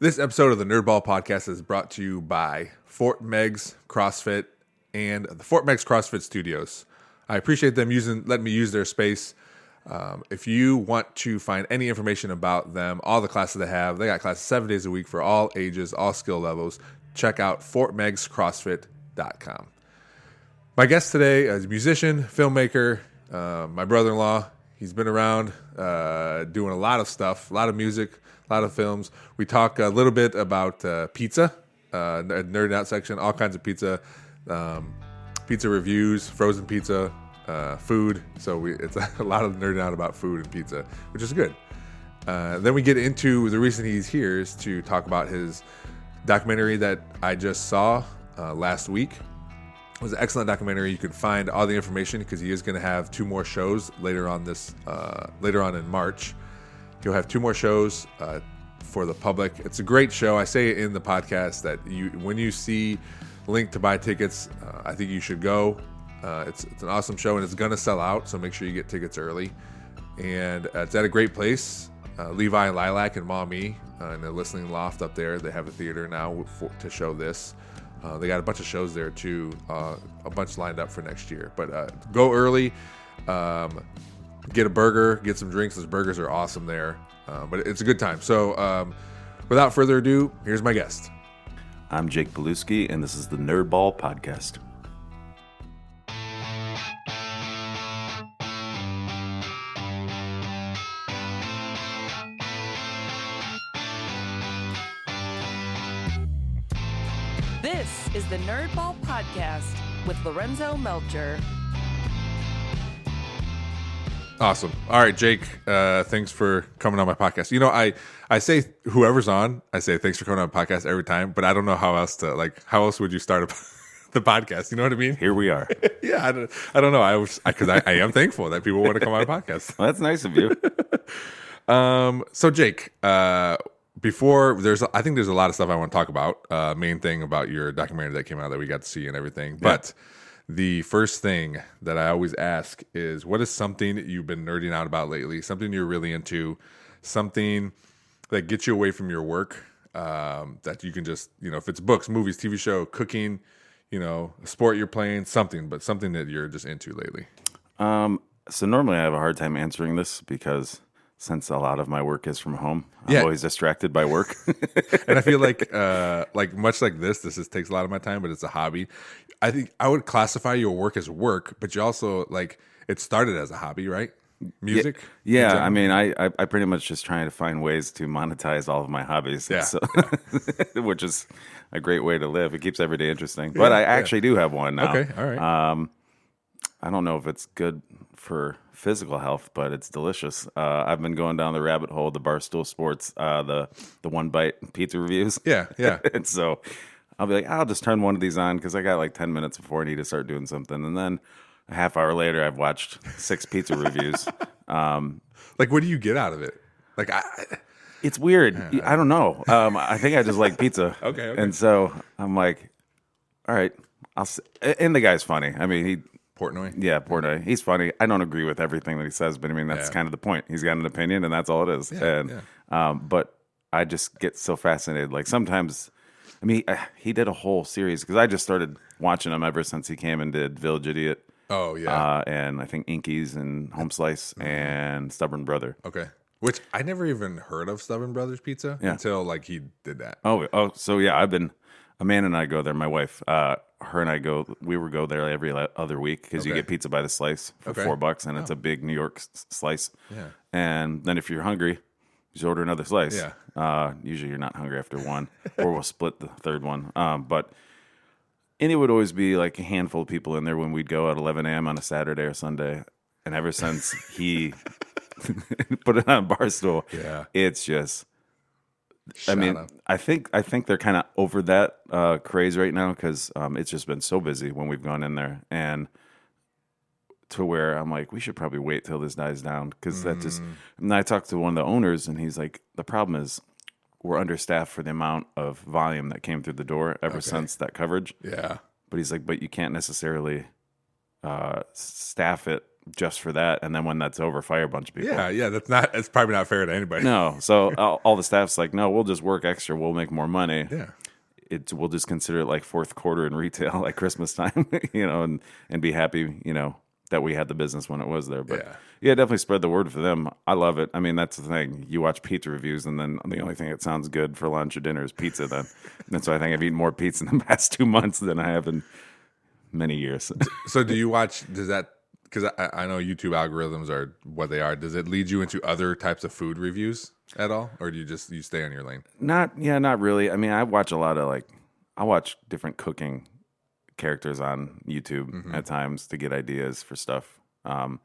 This episode of the Nerdball podcast is brought to you by Fort Meigs CrossFit and the Fort Meigs CrossFit Studios. I appreciate them letting me use their space. If you want to find any information about them, all the classes they got classes 7 days a week for all ages, all skill levels. Check out fortmeigscrossfit.com. My guest today is a musician, filmmaker, my brother-in-law. He's been around doing a lot of stuff, a lot of music, a lot of films. We talk a little bit about pizza, Nerdout section, all kinds of pizza, pizza reviews, frozen pizza, food. So it's a lot of nerding out about food and pizza, which is good. Then we get into the reason he's here is to talk about his documentary that I just saw last week. It was an excellent documentary. You can find all the information because he is going to have 2 more shows later on in March. He'll have 2 more shows for the public. It's a great show. I say in the podcast that when you see link to buy tickets, I think you should go. It's an awesome show, and it's going to sell out, so make sure you get tickets early. And it's at a great place. Levi and Lilac and Mommy in the Listening Loft up there. They have a theater now to show this. They got a bunch of shows there, too, a bunch lined up for next year. But go early. Get a burger, get some drinks. Those burgers are awesome there. But it's a good time. So without further ado, here's my guest. I'm Jake Pilewski, and this is the Nerdball podcast. This is the Nerdball podcast with Lorenzo Melcher. Awesome. All right, Jake, thanks for coming on my podcast. You know, I say whoever's on, I say thanks for coming on the podcast every time, but I don't know how else would you start the podcast? You know what I mean? Here we are. Yeah, I don't know. Because I am thankful that people want to come on a podcast. Well, that's nice of you. So Jake, I think there's a lot of stuff I want to talk about. Main thing about your documentary that came out that we got to see and everything. Yeah. But the first thing that I always ask is, what is something you've been nerding out about lately? Something you're really into, something that gets you away from your work, that you can just, if it's books, movies, TV show, cooking, a sport you're playing, something that you're just into lately. So normally I have a hard time answering this because since a lot of my work is from home, I'm always distracted by work. And I feel like much like this just takes a lot of my time, but it's a hobby. I think I would classify your work as work, but you also it started as a hobby, right? Music? Yeah. I mean, I pretty much just trying to find ways to monetize all of my hobbies, which is a great way to live. It keeps every day interesting. But I actually do have one now. Okay, all right. I don't know if it's good for physical health, but it's delicious. I've been going down the rabbit hole, the Barstool Sports, the one bite pizza reviews. Yeah. And so I'll be like, I'll just turn one of these on because I got like 10 minutes before I need to start doing something. And then a half hour later, I've watched 6 pizza reviews. What do you get out of it? It's weird. I don't know. I think I just like pizza. Okay. And so I'm like, all right, and the guy's funny. I mean, Portnoy? Yeah, Portnoy. He's funny. I don't agree with everything that he says, but I mean, that's kind of the point. He's got an opinion, and that's all it is. But I just get so fascinated. Like sometimes, I mean, he did a whole series because I just started watching him ever since he came and did Village Idiot. Oh, yeah. And I think Inkies and Home Slice and Stubborn Brother. Okay. Which I never even heard of Stubborn Brothers Pizza until he did that. Oh, so yeah, Amanda and I go there. My wife, her and I we would go there every other week because you get pizza by the slice for $4, and it's a big New York slice. Yeah. And then if you're hungry, you just order another slice. Yeah. Usually you're not hungry after one, or we'll split the third one. And it would always be like a handful of people in there when we'd go at 11 a.m. on a Saturday or Sunday. And ever since he put it on Barstool, it's just. I think they're kind of over that craze right now because it's just been so busy when we've gone in there, and to where I'm like, we should probably wait till this dies down because that just. And I talked to one of the owners, and he's like, the problem is we're understaffed for the amount of volume that came through the door ever since that coverage. Yeah, but he's like, but you can't necessarily staff it just for that, and then when that's over, fire a bunch of people. Yeah. That's probably not fair to anybody. No, so all the staff's like, no, we'll just work extra. We'll make more money. Yeah. We'll just consider it like fourth quarter in retail, like Christmas time, and be happy, that we had the business when it was there. But yeah, definitely spread the word for them. I love it. I mean, that's the thing. You watch pizza reviews, and then the only thing that sounds good for lunch or dinner is pizza. Then, and so I think I've eaten more pizza in the past 2 months than I have in many years. So do you watch? Does that? Because I know YouTube algorithms are what they are. Does it lead you into other types of food reviews at all, or do you stay on your lane? Not really. I mean, I watch a lot of I watch different cooking characters on YouTube at times to get ideas for stuff. And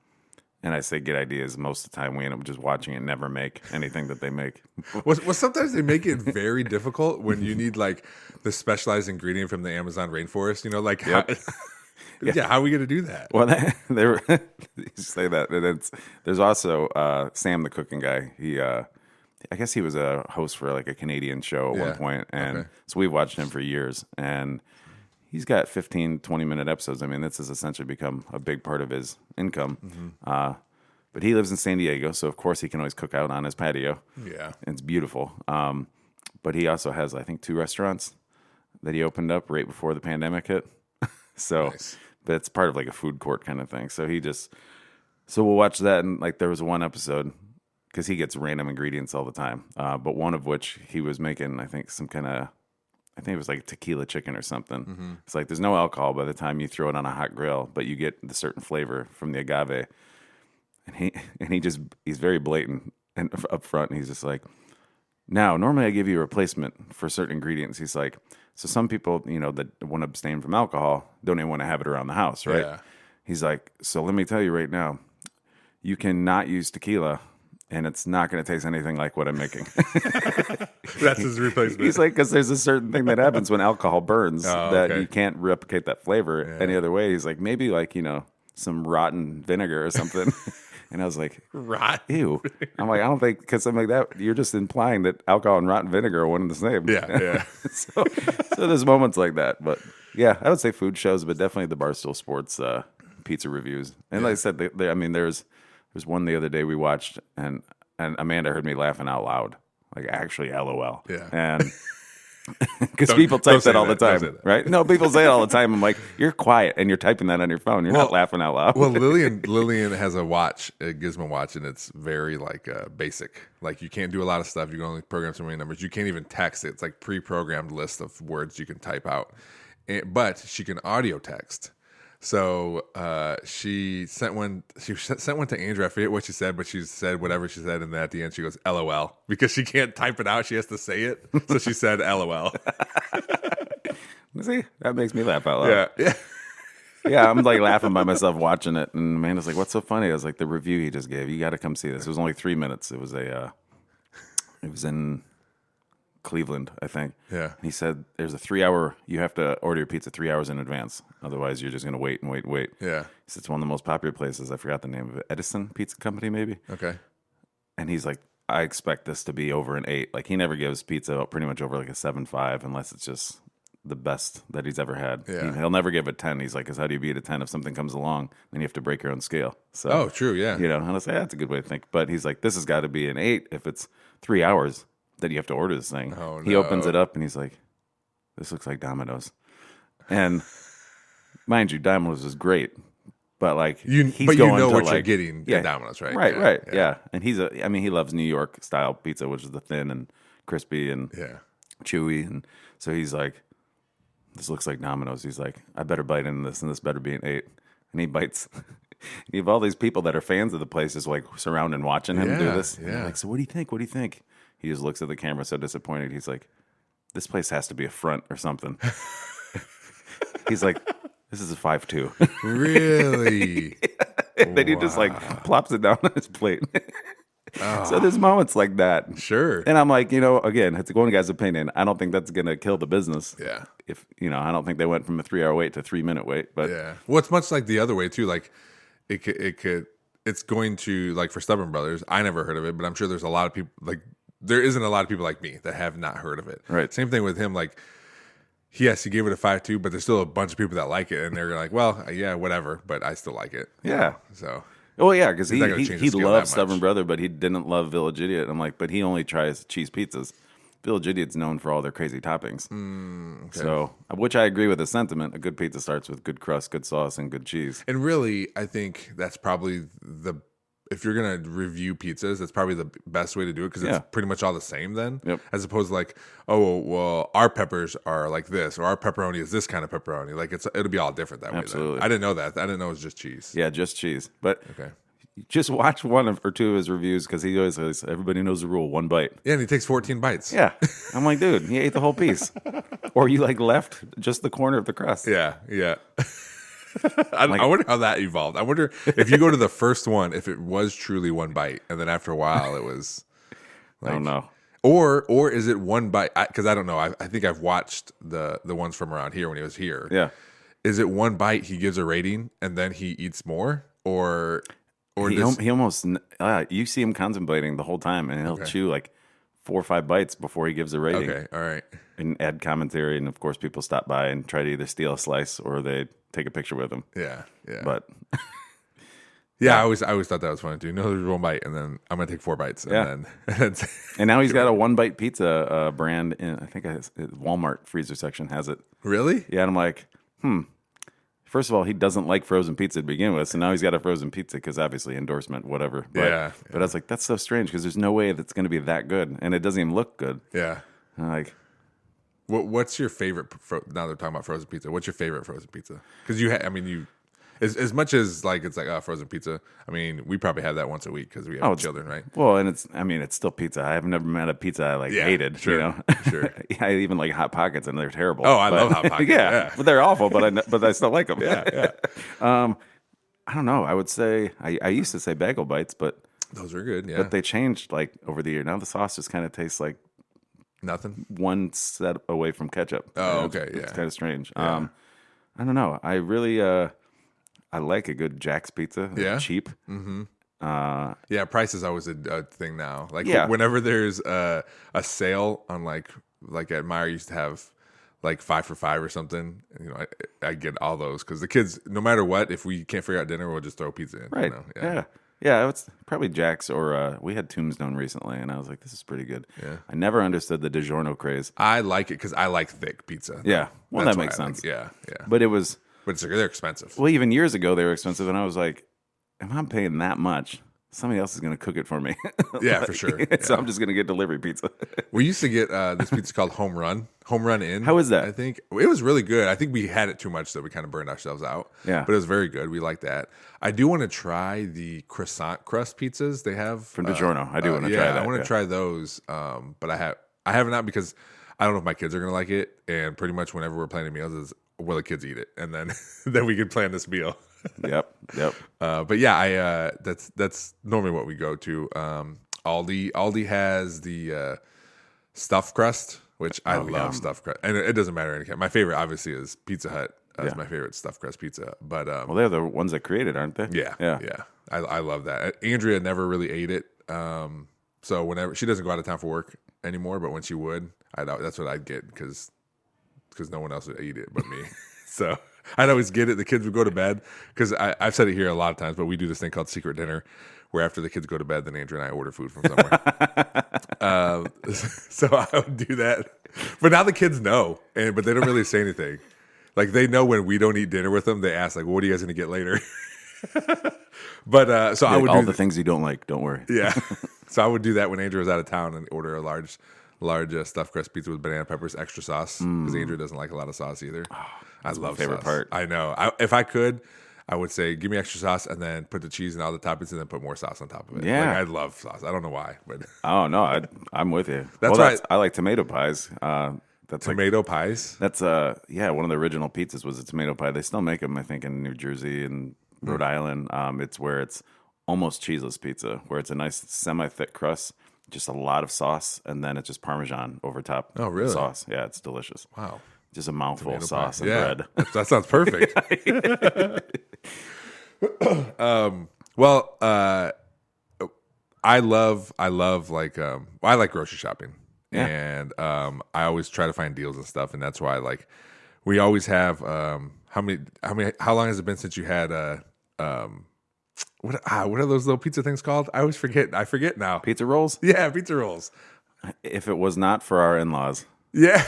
I say get ideas most of the time. We end up just watching it, never make anything that they make. Well, sometimes they make it very difficult when you need like the specialized ingredient from the Amazon rainforest. How are we going to do that? Well, you say that, and there's also Sam, the cooking guy. He, I guess he was a host for like a Canadian show at one point, and so we've watched him for years. And he's got 15, 20-minute episodes. I mean, this has essentially become a big part of his income. But he lives in San Diego, so of course he can always cook out on his patio. Yeah, it's beautiful. But he also has, I think, 2 restaurants that he opened up right before the pandemic hit. So. Nice. But it's part of like a food court kind of thing. So we'll watch that. And like there was one episode, because he gets random ingredients all the time. But one of which he was making, I think, I think it was like tequila chicken or something. It's like there's no alcohol by the time you throw it on a hot grill, but you get the certain flavor from the agave. And he's very blatant and up front. And he's just like, now, normally I give you a replacement for certain ingredients. He's like, so some people, that want to abstain from alcohol don't even want to have it around the house, right? Yeah. He's like, so let me tell you right now, you cannot use tequila, and it's not going to taste anything like what I'm making. That's his replacement. He's like, because there's a certain thing that happens when alcohol burns you can't replicate that flavor any other way. He's like, maybe some rotten vinegar or something. And I was like, rotten. Ew. I'm like, I don't think, because I'm like, that you're just implying that alcohol and rotten vinegar are one and the same. Yeah. so there's moments like that. But yeah, I would say food shows, but definitely the Barstool Sports pizza reviews. And like I said, there's one the other day we watched, and Amanda heard me laughing out loud, like actually LOL. Yeah. And because people type that all the time, right? No, people say it all the time. I'm like, you're quiet and you're typing that on your phone. You're not laughing out loud. Well, Lillian has a watch, a Gizmo watch, and it's very basic. Like you can't do a lot of stuff. You can only program so many numbers. You can't even text it. It's like pre-programmed list of words you can type out. But she can audio text. So she sent one. She sent one to Andrew. I forget what she said, but she said whatever she said, and then at the end she goes LOL because she can't type it out. She has to say it, so she said LOL. See, that makes me laugh out loud. Yeah. Yeah, I'm like laughing by myself watching it, and Amanda's like, "What's so funny?" I was like, "The review he just gave. You got to come see this." It was only 3 minutes. It was it was in Cleveland, I think. Yeah. And he said, there's a 3-hour, you have to order your pizza 3 hours in advance. Otherwise, you're just going to wait and wait and wait. Yeah. He said, it's one of the most popular places. I forgot the name of it. Edison Pizza Company, maybe? Okay. And he's like, I expect this to be over an 8. Like, he never gives pizza pretty much over like a 7.5 unless it's just the best that he's ever had. Yeah. He'll never give it 10. He's like, because how do you beat a 10 if something comes along? Then you have to break your own scale. So, oh, true, yeah. And I was like, that's a good way to think. But he's like, this has got to be an 8 if it's 3 hours that you have to order this thing. Oh, He opens it up and he's like, this looks like Domino's. And mind you, Domino's is great. But like he's going to what you're getting at Domino's, right? Right. Yeah. And he loves New York style pizza, which is the thin and crispy and chewy. And so he's like, this looks like Domino's. He's like, I better bite into this, and this better be an 8. And he bites. You have all these people that are fans of the place just like surrounding watching him do this. And they're like, so what do you think? What do you think? He just looks at the camera so disappointed. He's like, this place has to be a front or something. He's like, this is a 5.2. Really? And then he just like plops it down on his plate. So there's moments like that. Sure. And I'm like, again, it's one guy's opinion. I don't think that's going to kill the business. Yeah. If, I don't think they went from a 3-hour wait to a 3-minute wait. But yeah. Well, it's much like the other way too. Like it's going to, like for Stubborn Brothers, I never heard of it, but I'm sure there's a lot of people, like there isn't a lot of people like me that have not heard of it. Right. Same thing with him. Like Yes, he gave it a 5.2, but there's still a bunch of people that like it, and they're like, well, yeah, whatever, but I still like it. Yeah. So. Well, yeah, because He's not gonna change the he scale loved that Stubborn much. Brother, but he didn't love Village Idiot. I'm like, but he only tries cheese pizzas. Village Idiot's known for all their crazy toppings. Okay. So, which I agree with the sentiment. A good pizza starts with good crust, good sauce, and good cheese. And really, I think that's probably if you're gonna review pizzas, that's probably the best way to do it because Yeah. it's pretty much all the same then. Yep. As opposed to like, oh well, our peppers are like this, or our pepperoni is this kind of pepperoni. Like it'll be all different that way. Absolutely. Then. I didn't know that. I didn't know it was just cheese. Yeah, just cheese. But Okay. just watch one or two of his reviews because he always says, everybody knows the rule, one bite. Yeah, and he takes 14 bites. Yeah. I'm like, dude, he ate the whole piece. Or you like left just the corner of the crust. Yeah. I wonder how that evolved. I wonder if you go to the first one, if it was truly one bite, and then after a while it was. I don't know. Or is it one bite? Because I don't know. I think I've watched the ones from around here when he was here. Yeah. Is it one bite he gives a rating and then he eats more, or He almost you see him contemplating the whole time, and he'll chew like 4 or 5 bites before he gives a rating. Okay, all right. And add commentary, and of course people stop by and try to either steal a slice or they take a picture with him. Yeah. But Yeah, I always thought that was funny too. No, there's one bite, and then I'm gonna take 4 bites, and then and now he's got a one bite pizza brand in, I think Walmart freezer section has it. Really? Yeah, and I'm like, First of all, he doesn't like frozen pizza to begin with, so now he's got a frozen pizza because obviously endorsement, whatever. But, but I was like, that's so strange because there's no way that's going to be that good, and it doesn't even look good. Yeah. And I'm like, what's your favorite? Now they're talking about frozen pizza. What's your favorite frozen pizza? Because you as much as like it's like frozen pizza. I mean, we probably have that once a week because we have children, right? Well, and it's still pizza. I've never met a pizza I hated. Sure, you know? Sure. I even like Hot Pockets, and they're terrible. Oh, I love Hot Pockets. yeah, but they're awful. But I still like them. Yeah. I don't know. I would say I used to say Bagel Bites, but Those are good. Yeah. but they changed like over the year. Now the sauce just kind of tastes like Nothing. one step away from ketchup. Oh, It's- okay, yeah. It's kind of strange. Yeah. I don't know. I really I like a good Jack's pizza. Yeah? Cheap. Yeah, price is always a thing now. Like Yeah. whenever there's a sale on like at Meyer used to have like 5 for $5 or something. You know, I get all those because the kids, no matter what, if we can't figure out dinner, we'll just throw pizza in. Right. You know? Yeah. Yeah, it's probably Jack's or we had Tombstone recently, and I was like, this is pretty good. Yeah. I never understood the DiGiorno craze. I like it because I like thick pizza. Yeah. Well, That's that why makes I like sense. it. Yeah. But it was, But they're expensive. well, even years ago, they were expensive, and I was like, if I'm paying that much, somebody else is going to cook it for me. Yeah, for sure. So I'm just going to get delivery pizza. We used to get this pizza called Home Run Inn. How is that? I think it was really good. I think we had it too much, so we kind of burned ourselves out. Yeah. But it was very good. We like that. I do want to try the croissant crust pizzas they have From DiGiorno. I do want to try that. I want to try those. But I have not because I don't know if my kids are gonna like it. And pretty much whenever we're planning meals is will the kids eat it, and then then we can plan this meal. Yep. But yeah, that's normally what we go to. Aldi has the stuffed crust, which I love stuffed crust, and it doesn't matter any kind. My favorite obviously is Pizza Hut. That's my favorite stuffed crust pizza. But Well, they're the ones that created, aren't they? yeah. I love that. Andrea never really ate it, so whenever she doesn't go out of town for work anymore, but when she would, that's what I'd get because no one else would eat it but me. So I'd always get it. The kids would go to bed because I've said it here a lot of times, but we do this thing called secret dinner where after the kids go to bed, then Andrew and I order food from somewhere. So I would do that. But now the kids know, but they don't really say anything. Like they know when we don't eat dinner with them, they ask like, well, "What are you guys going to get later?" But so I would all do the things you don't like. Don't worry. yeah. So I would do that when Andrew was out of town and order a large stuffed crust pizza with banana peppers, extra sauce because Andrew doesn't like a lot of sauce either. I love favorite sauce. part. I know. If I could, I would say give me extra sauce and then put the cheese and all the toppings and then put more sauce on top of it. Yeah. Like, I love sauce. I don't know why, but Oh no, I'm with you. That's well, right. I like tomato pies. That's like tomato pies. that's one of the original pizzas was a tomato pie. They still make them, I think, in New Jersey and Rhode Island. It's where it's almost cheeseless pizza, where it's a nice semi-thick crust, just a lot of sauce, and then it's just Parmesan over top. Oh, really? The sauce, yeah, it's delicious. Wow. Just a mouthful of Tomato sauce pie. and Yeah. bread. That sounds perfect. Well, I love like I like grocery shopping. Yeah. and I always try to find deals and stuff, and that's why like we always have how long has it been since you had what are those little pizza things called? I always forget. I forget now. Pizza rolls? Yeah, pizza rolls. If it was not for our in-laws, Yeah.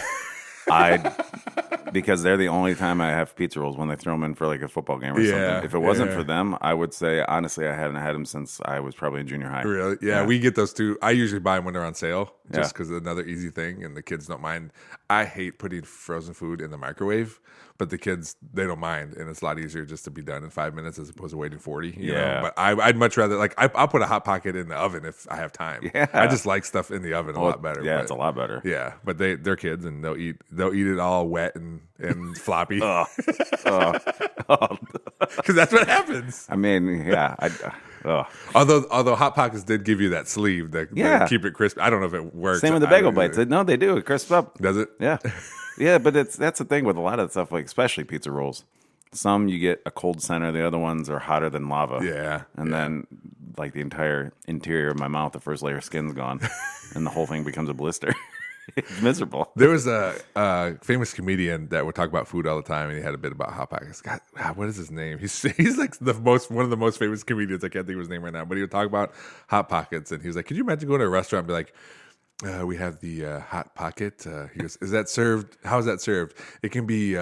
because they're the only time I have pizza rolls when they throw them in for like a football game or something. If it wasn't for them, I would say honestly I hadn't had them since I was probably in junior high. Really? Yeah, we get those too. I usually buy them when they're on sale, just because it's another easy thing, and the kids don't mind. I hate putting frozen food in the microwave, but the kids, they don't mind, and it's a lot easier just to be done in 5 minutes as opposed to waiting 40. You know? But I'd much rather like I'll put a hot pocket in the oven if I have time. Yeah. I just like stuff in the oven a lot better. Yeah, but, it's a lot better. Yeah, but they're kids, and they'll eat it all wet and floppy. Because that's what happens. I mean, yeah. Although Hot Pockets did give you that sleeve that keep it crisp. I don't know if it works. Same with the bagel bites. No, they do. It crisps up. Does it? Yeah. Yeah, but that's the thing with a lot of stuff, like especially pizza rolls. Some you get a cold center, the other ones are hotter than lava. Yeah. And then like the entire interior of my mouth, the first layer of skin's gone, and the whole thing becomes a blister. It's miserable. There was a famous comedian that would talk about food all the time, and he had a bit about Hot Pockets. God, what is his name? He's like one of the most famous comedians. I can't think of his name right now, but he would talk about Hot Pockets, and he was like, "Could you imagine going to a restaurant and be like, we have the Hot Pocket." He goes, "Is that served? How is that served? It can be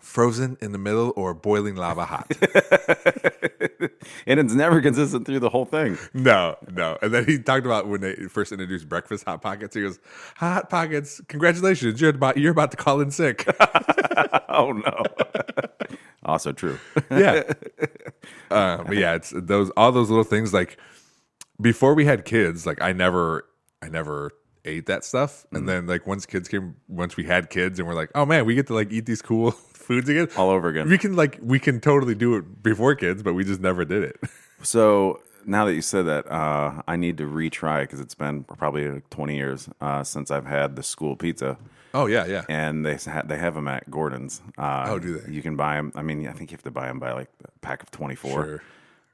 frozen in the middle or boiling lava hot." And it's never consistent through the whole thing. No. And then he talked about when they first introduced breakfast Hot Pockets. He goes, "Hot Pockets, congratulations, you're about to call in sick." Oh no. Also true. Yeah. But yeah, it's all those little things. Like before we had kids, like I never ate that stuff. And then like once we had kids, and we're like, oh man, we get to like eat these cool foods again, all over again. We can totally do it before kids, but we just never did it. So now that you said that, I need to retry because it's been probably like 20 years since I've had the school pizza. Oh yeah. And they have them at Gordon's. Oh, do they? You can buy them. I mean, I think you have to buy them by like a pack of 24. Sure.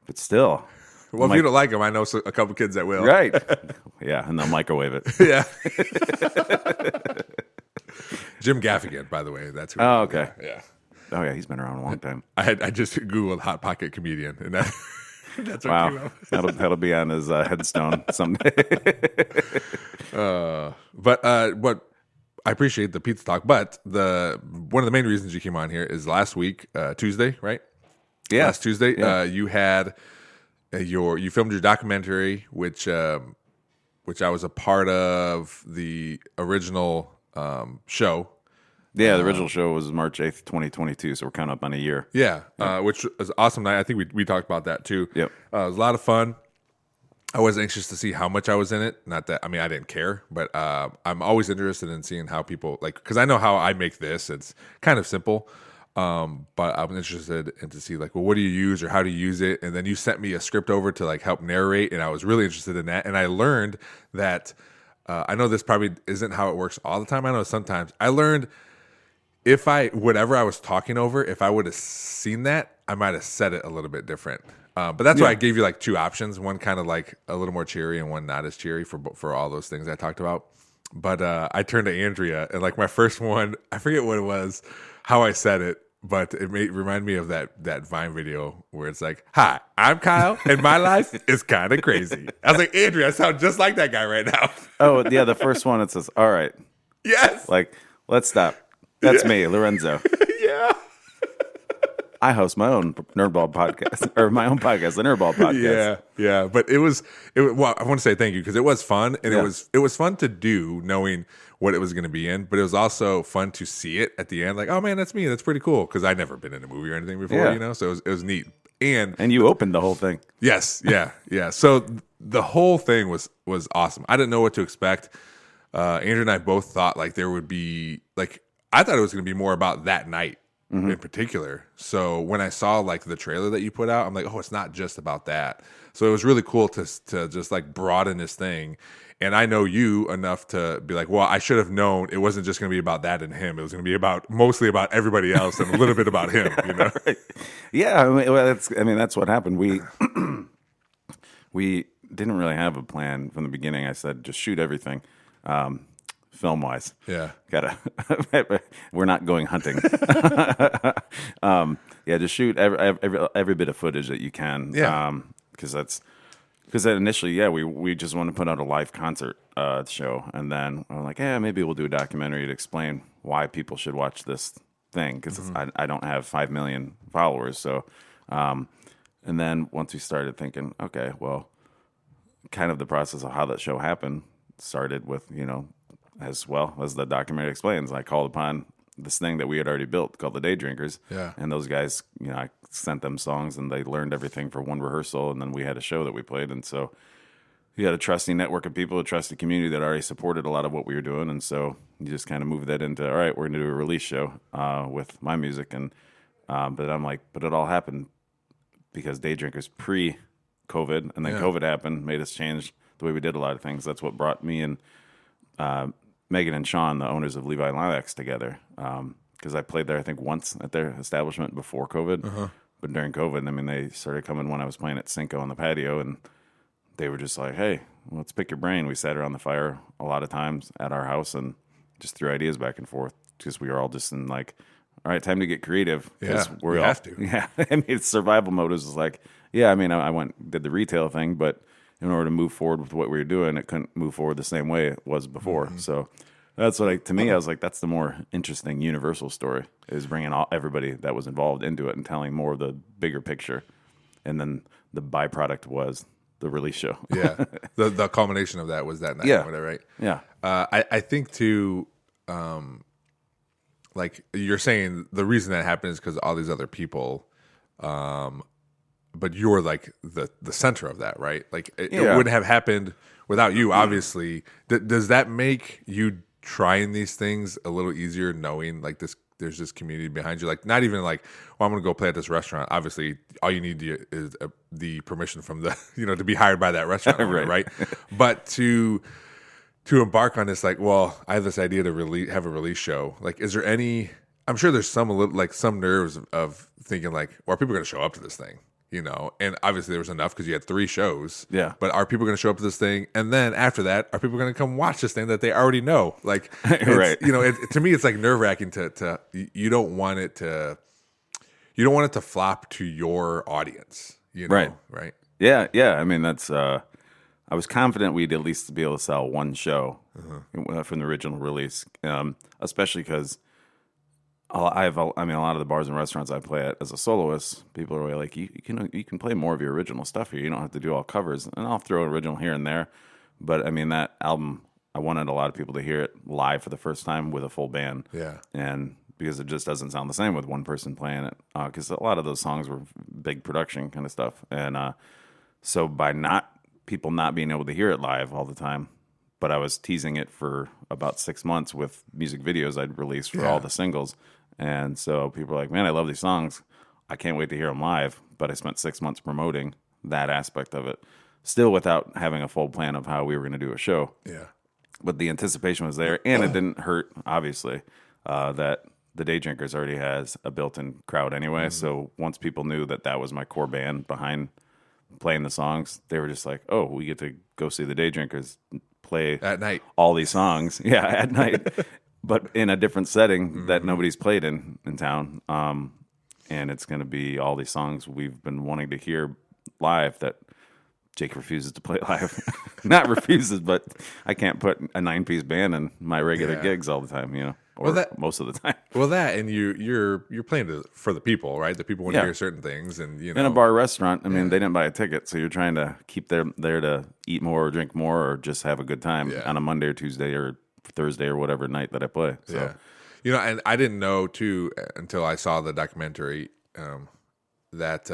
But still. Well, if you don't like them, I know a couple kids that will. Right. Yeah, and they'll microwave it. Yeah. Jim Gaffigan, by the way. That's who. Oh, okay. Yeah. Oh yeah, he's been around a long time. I just Googled Hot Pocket comedian, and that's what came up. That'll be on his headstone someday. But what I appreciate the pizza talk, but one of the main reasons you came on here is last week, Tuesday, right? Yeah. Last Tuesday, Yeah. you had you filmed your documentary, which I was a part of the original show. Yeah, the original show was March 8th, 2022, so we're kind of up on a year. Yeah, which was an awesome night. I think we talked about that too. Yep. It was a lot of fun. I was anxious to see how much I was in it. Not that, I mean, I didn't care, but I'm always interested in seeing how people, like, because I know how I make this. It's kind of simple, but I'm interested in to see, like, well, what do you use or how do you use it? And then you sent me a script over to, like, help narrate, and I was really interested in that. And I learned that, I know this probably isn't how it works all the time. I know sometimes. I learned whatever I was talking over, if I would have seen that, I might have said it a little bit different. But that's why I gave you like two options, one kind of like a little more cheery and one not as cheery for all those things I talked about. But I turned to Andrea, and like my first one, I forget what it was, how I said it, but it remind me of that Vine video where it's like, "Hi, I'm Kyle, and my life is kind of crazy." I was like, Andrea, I sound just like that guy right now. Oh, yeah, the first one, it says, all right. Yes. Like, let's stop. That's me, Lorenzo. Yeah. I host my own Nerdball podcast, or my own podcast, the Nerdball podcast. Yeah. But well, I want to say thank you because it was fun, and it was fun to do, knowing what it was going to be in. But it was also fun to see it at the end, like, oh man, that's me. That's pretty cool because I'd never been in a movie or anything before, you know. So it was neat. And you opened the whole thing. Yes, yeah. So the whole thing was awesome. I didn't know what to expect. Andrew and I both thought like there would be like I thought it was going to be more about that night. Mm-hmm. In particular. So when I saw like the trailer that you put out, I'm like, oh, it's not just about that. So it was really cool to just like broaden this thing. And I know you enough to be like, well, I should have known it wasn't just going to be about that and him. It was going to be mostly about everybody else and a little bit about him, you know? Right. Yeah. I mean, that's what happened. We didn't really have a plan from the beginning. I said, just shoot everything. film wise. Yeah. We're not going hunting. Just shoot every bit of footage that you can. Yeah. Because initially, we just want to put out a live concert show, and then I'm like, maybe we'll do a documentary to explain why people should watch this thing, because I don't have 5 million followers. So, and then once we started thinking, okay, well, kind of the process of how that show happened started with, as well as the documentary explains, I called upon this thing that we had already built called the Day Drinkers. Yeah. And those guys, I sent them songs and they learned everything for one rehearsal, and then we had a show that we played. And so you had a trusting network of people, a trusted community that already supported a lot of what we were doing. And so you just kind of moved that into, all right, we're going to do a release show with my music. And but I'm like, but it all happened because Day Drinkers pre-COVID, and then COVID happened, made us change the way we did a lot of things. That's what brought me and Megan and Sean, the owners of Levi Lilacs, together. Because I played there, I think, once at their establishment before COVID. But during COVID, they started coming when I was playing at Cinco on the patio, and they were just like, hey, let's pick your brain. We sat around the fire a lot of times at our house and just threw ideas back and forth, because we were all just in like, all right, time to get creative. Yeah, we have to. Yeah, survival mode is like, I went did the retail thing, but in order to move forward with what we were doing, it couldn't move forward the same way it was before. So that's what, to me, I was like, that's the more interesting universal story, is bringing everybody that was involved into it and telling more of the bigger picture. And then the byproduct was the release show. Yeah. The culmination of that was that night. Yeah. Whatever, right? Yeah. I think too, like you're saying, the reason that happened is because all these other people, but you're like the center of that, right? Like it wouldn't have happened without you, obviously. Does that make you trying these things a little easier, knowing like there's this community behind you? Like, not even like, well, I'm going to go play at this restaurant. Obviously, all you need is the permission from the, to be hired by that restaurant owner, right? But to embark on this, like, well, I have this idea to have a release show. Like, is there any? I'm sure there's some nerves of thinking like, well, are people going to show up to this thing? And obviously there was enough because you had 3 shows. Yeah. But are people going to show up to this thing? And then after that, are people going to come watch this thing that they already know? Like, right. To me, it's like nerve wracking to you don't want it to flop to your audience. Right. Right. Yeah. Yeah. That's. I was confident we'd at least be able to sell one show from the original release, especially because a lot of the bars and restaurants I play at as a soloist, people are like, you can play more of your original stuff here. You don't have to do all covers, and I'll throw original here and there. But that album, I wanted a lot of people to hear it live for the first time with a full band. Yeah, and because it just doesn't sound the same with one person playing it. Because a lot of those songs were big production kind of stuff, and so by people not being able to hear it live all the time. But I was teasing it for about 6 months with music videos I'd released for all the singles. And so people are like, man, I love these songs. I can't wait to hear them live. But I spent 6 months promoting that aspect of it, still without having a full plan of how we were going to do a show. Yeah. But the anticipation was there, and it didn't hurt, obviously, that the Day Drinkers already has a built-in crowd anyway. So once people knew that was my core band behind playing the songs, they were just like, oh, we get to go see the Day Drinkers play at night all these songs at night, but in a different setting that nobody's played in town, and it's going to be all these songs we've been wanting to hear live that Jake refuses to play live. Not refuses, but I can't put a 9-piece band in my regular gigs all the time, or most of the time. Well, that, and you're playing for the people, right? The people want to hear certain things, and in a bar or restaurant, they didn't buy a ticket, so you're trying to keep them there to eat more or drink more or just have a good time on a Monday or Tuesday or Thursday or whatever night that I play. So. Yeah, and I didn't know too until I saw the documentary that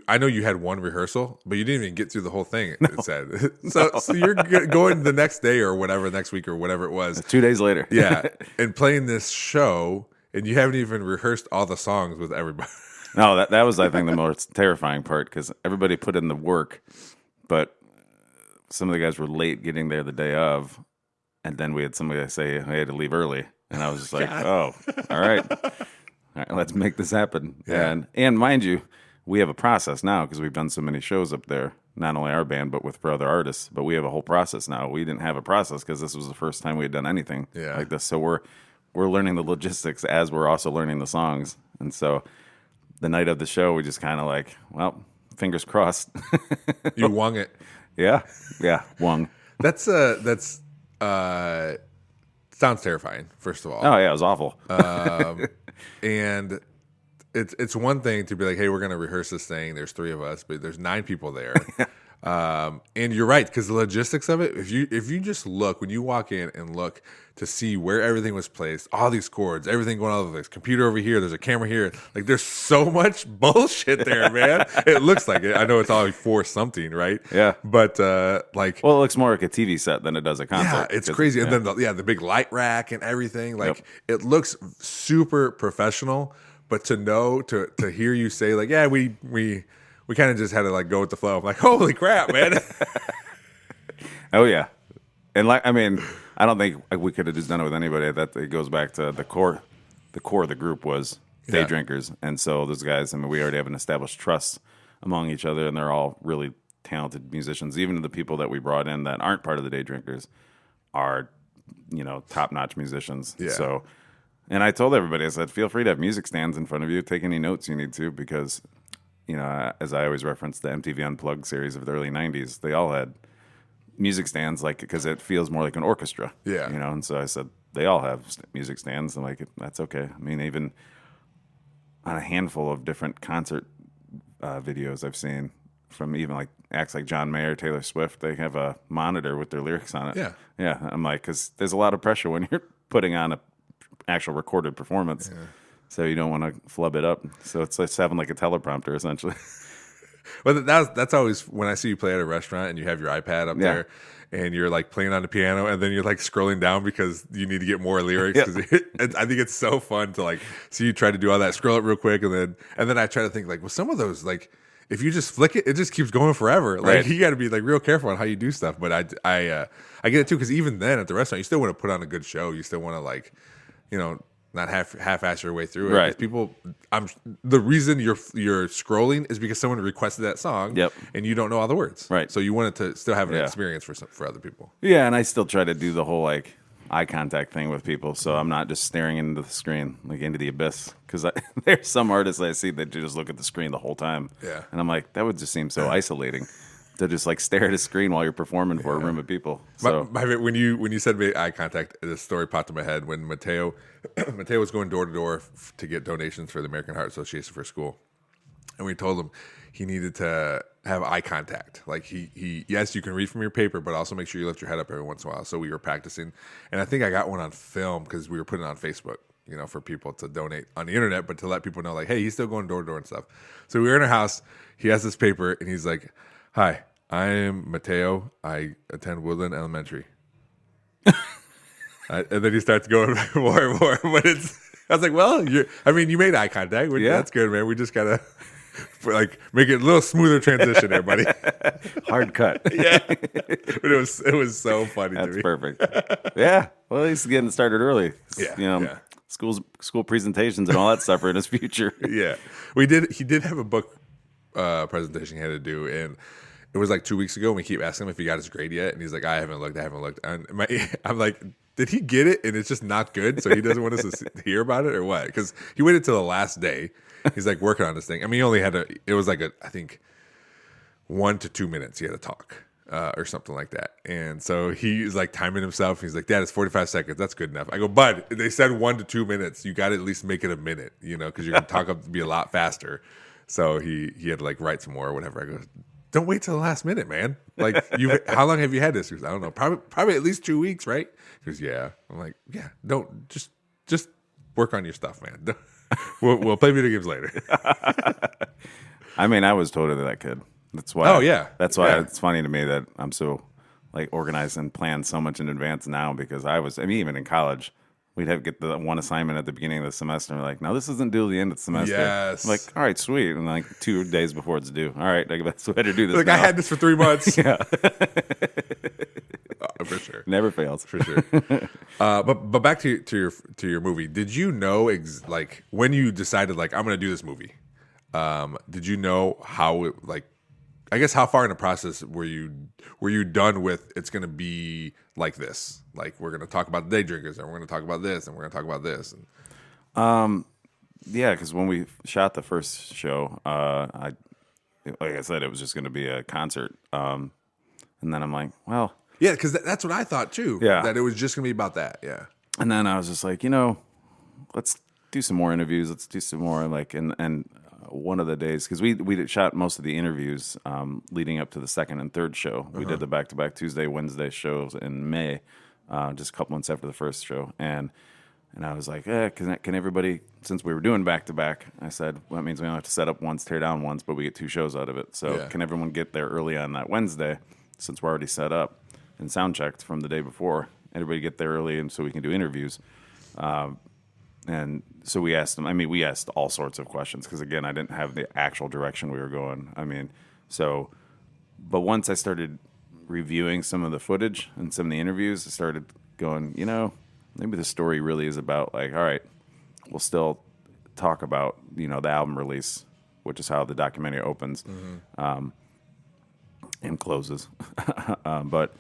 I know you had one rehearsal, but you didn't even get through the whole thing. It said so you're going the next day or whatever, next week or whatever it was, 2 days later. Yeah, and playing this show, and you haven't even rehearsed all the songs with everybody. No, that was, I think, the most terrifying part, because everybody put in the work, but some of the guys were late getting there the day of, and then we had somebody say I had to leave early, and I was just like, oh, all right, let's make this happen. Yeah. And mind you, we have a process now because we've done so many shows up there not only our band, but for other artists. But we have a whole process now. We didn't have a process because this was the first time we had done anything like this. So we're learning the logistics as we're also learning the songs. And so the night of the show, we just kind of like, well, fingers crossed. You wung it. Yeah, wung. That's sounds terrifying. First of all, Oh yeah, it was awful. and it's one thing to be like, hey, we're gonna rehearse this thing. There's 3 of us, but there's 9 people there. And you're right, because the logistics of it, if you just look, when you walk in and look to see where everything was placed, all these cords, everything going all over the place, computer over here, there's a camera here, like there's so much bullshit there, man. It looks like it. I know it's all for something, right? Yeah. But like, Well, it looks more like a TV set than it does a concert. yeah, it's crazy. And then the big light rack and everything, like it looks super professional. But to hear you say like, yeah, we kind of just had to like go with the flow. I'm like, holy crap, man. Oh yeah, and like I mean, I don't think we could have just done it with anybody. That it goes back to the core. The core of the group was day drinkers, and so those guys. I mean, we already have an established trust among each other, and they're all really talented musicians. Even the people that we brought in that aren't part of the day drinkers are, top notch musicians. Yeah. So. And I told everybody, I said, feel free to have music stands in front of you. Take any notes you need to, because, as I always reference the MTV Unplugged series of the early 90s, they all had music stands, like, because it feels more like an orchestra. Yeah. And so I said, they all have music stands. And, like, that's okay. I mean, even on a handful of different concert videos I've seen from even, like, acts like John Mayer, Taylor Swift, they have a monitor with their lyrics on it. Yeah. Yeah. I'm like, because there's a lot of pressure when you're putting on a actual recorded performance, so you don't want to flub it up. So it's like having like a teleprompter essentially. Well, that's always when I see you play at a restaurant and you have your iPad up there and you're like playing on the piano and then you're like scrolling down because you need to get more lyrics. I think it's so fun to like see you try to do all that, scroll it real quick, and then I try to think like, well, some of those, like if you just flick it, it just keeps going forever. Like you got to be like real careful on how you do stuff. But I get it too, because even then at the restaurant, you still want to put on a good show. You still want to like, not half-ass your way through it. Right. People, the reason you're scrolling is because someone requested that song. Yep. And you don't know all the words. Right. So you want it to still have an experience for other people. Yeah, and I still try to do the whole like eye contact thing with people, so I'm not just staring into the screen, like into the abyss. Because there's some artists I see that just look at the screen the whole time. Yeah. And I'm like, that would just seem so isolating. To just like stare at a screen while you're performing for a room of people. So When you said eye contact, this story popped in my head when Mateo was going door to door to get donations for the American Heart Association for school, and we told him he needed to have eye contact. Like he yes, you can read from your paper, but also make sure you lift your head up every once in a while. So we were practicing, and I think I got one on film because we were putting it on Facebook, for people to donate on the internet, but to let people know like, hey, he's still going door to door and stuff. So we were in our house. He has this paper, and he's like, hi, I am Mateo. I attend Woodland Elementary. And then he starts going more and more. But I was like, well, you made eye contact. That's good, man. We just got to make it a little smoother transition there, buddy. hard cut. Yeah. But it was so funny to me. That's perfect. Yeah. Well, at least getting started early. Yeah. School presentations and all that stuff are in his future. Yeah. He did have a book presentation he had to do, and it was like 2 weeks ago, and we keep asking him if he got his grade yet, and he's like, I haven't looked. And I'm like, did he get it and it's just not good, so he doesn't want us to hear about it, or what? Because he waited till the last day. He's like working on this thing. I mean, he only had it was like I think 1 to 2 minutes he had to talk or something like that. And so he's like timing himself. He's like, Dad, it's 45 seconds. That's good enough. I go, Bud, they said 1 to 2 minutes. You got to at least make it a minute, because you're going to talk up to be a lot faster. So he had to like write some more or whatever. I go, don't wait till the last minute, man. Like, how long have you had this? He goes, I don't know, probably at least 2 weeks, right? He goes, yeah. I'm like, yeah, don't just work on your stuff, man. We'll play video games later. I mean, I was totally that kid. That's why. Oh yeah. That's why it's funny to me that I'm so like organized and plan so much in advance now, because even in college, we'd get the one assignment at the beginning of the semester. And we're like, no, this isn't due at the end of the semester. Yes. I'm like, all right, sweet. And like 2 days before it's due. All right, I guess we better do this. Like, now. I had this for 3 months. Yeah. For sure. Never fails. For sure. But back to your movie. Did you know when you decided like I'm going to do this movie? Did you know how it, like I guess how far in the process were you done with it's going to be like this? Like we're going to talk about the day drinkers, and we're going to talk about this, and we're going to talk about this. And Yeah, because when we shot the first show, like I said, it was just going to be a concert. And then I'm like, well, yeah, because that's what I thought too. Yeah. That it was just going to be about that. Yeah. and then I was just like, let's do some more interviews. Let's do some more and one of the days because we shot most of the interviews leading up to the second and third show. We did the back-to-back Tuesday, Wednesday shows in May, just a couple months after the first show, and I was like, can everybody, since we were doing back-to-back, I said, well, that means we only have to set up once, tear down once, but we get 2 shows out of it. So can everyone get there early on that Wednesday, since we're already set up and sound checked from the day before? Everybody get there early and so we can do interviews. And so we asked them, we asked all sorts of questions because, again, I didn't have the actual direction we were going. But once I started reviewing some of the footage and some of the interviews, I started going, maybe the story really is about, like, all right, we'll still talk about, the album release, which is how the documentary opens and closes. But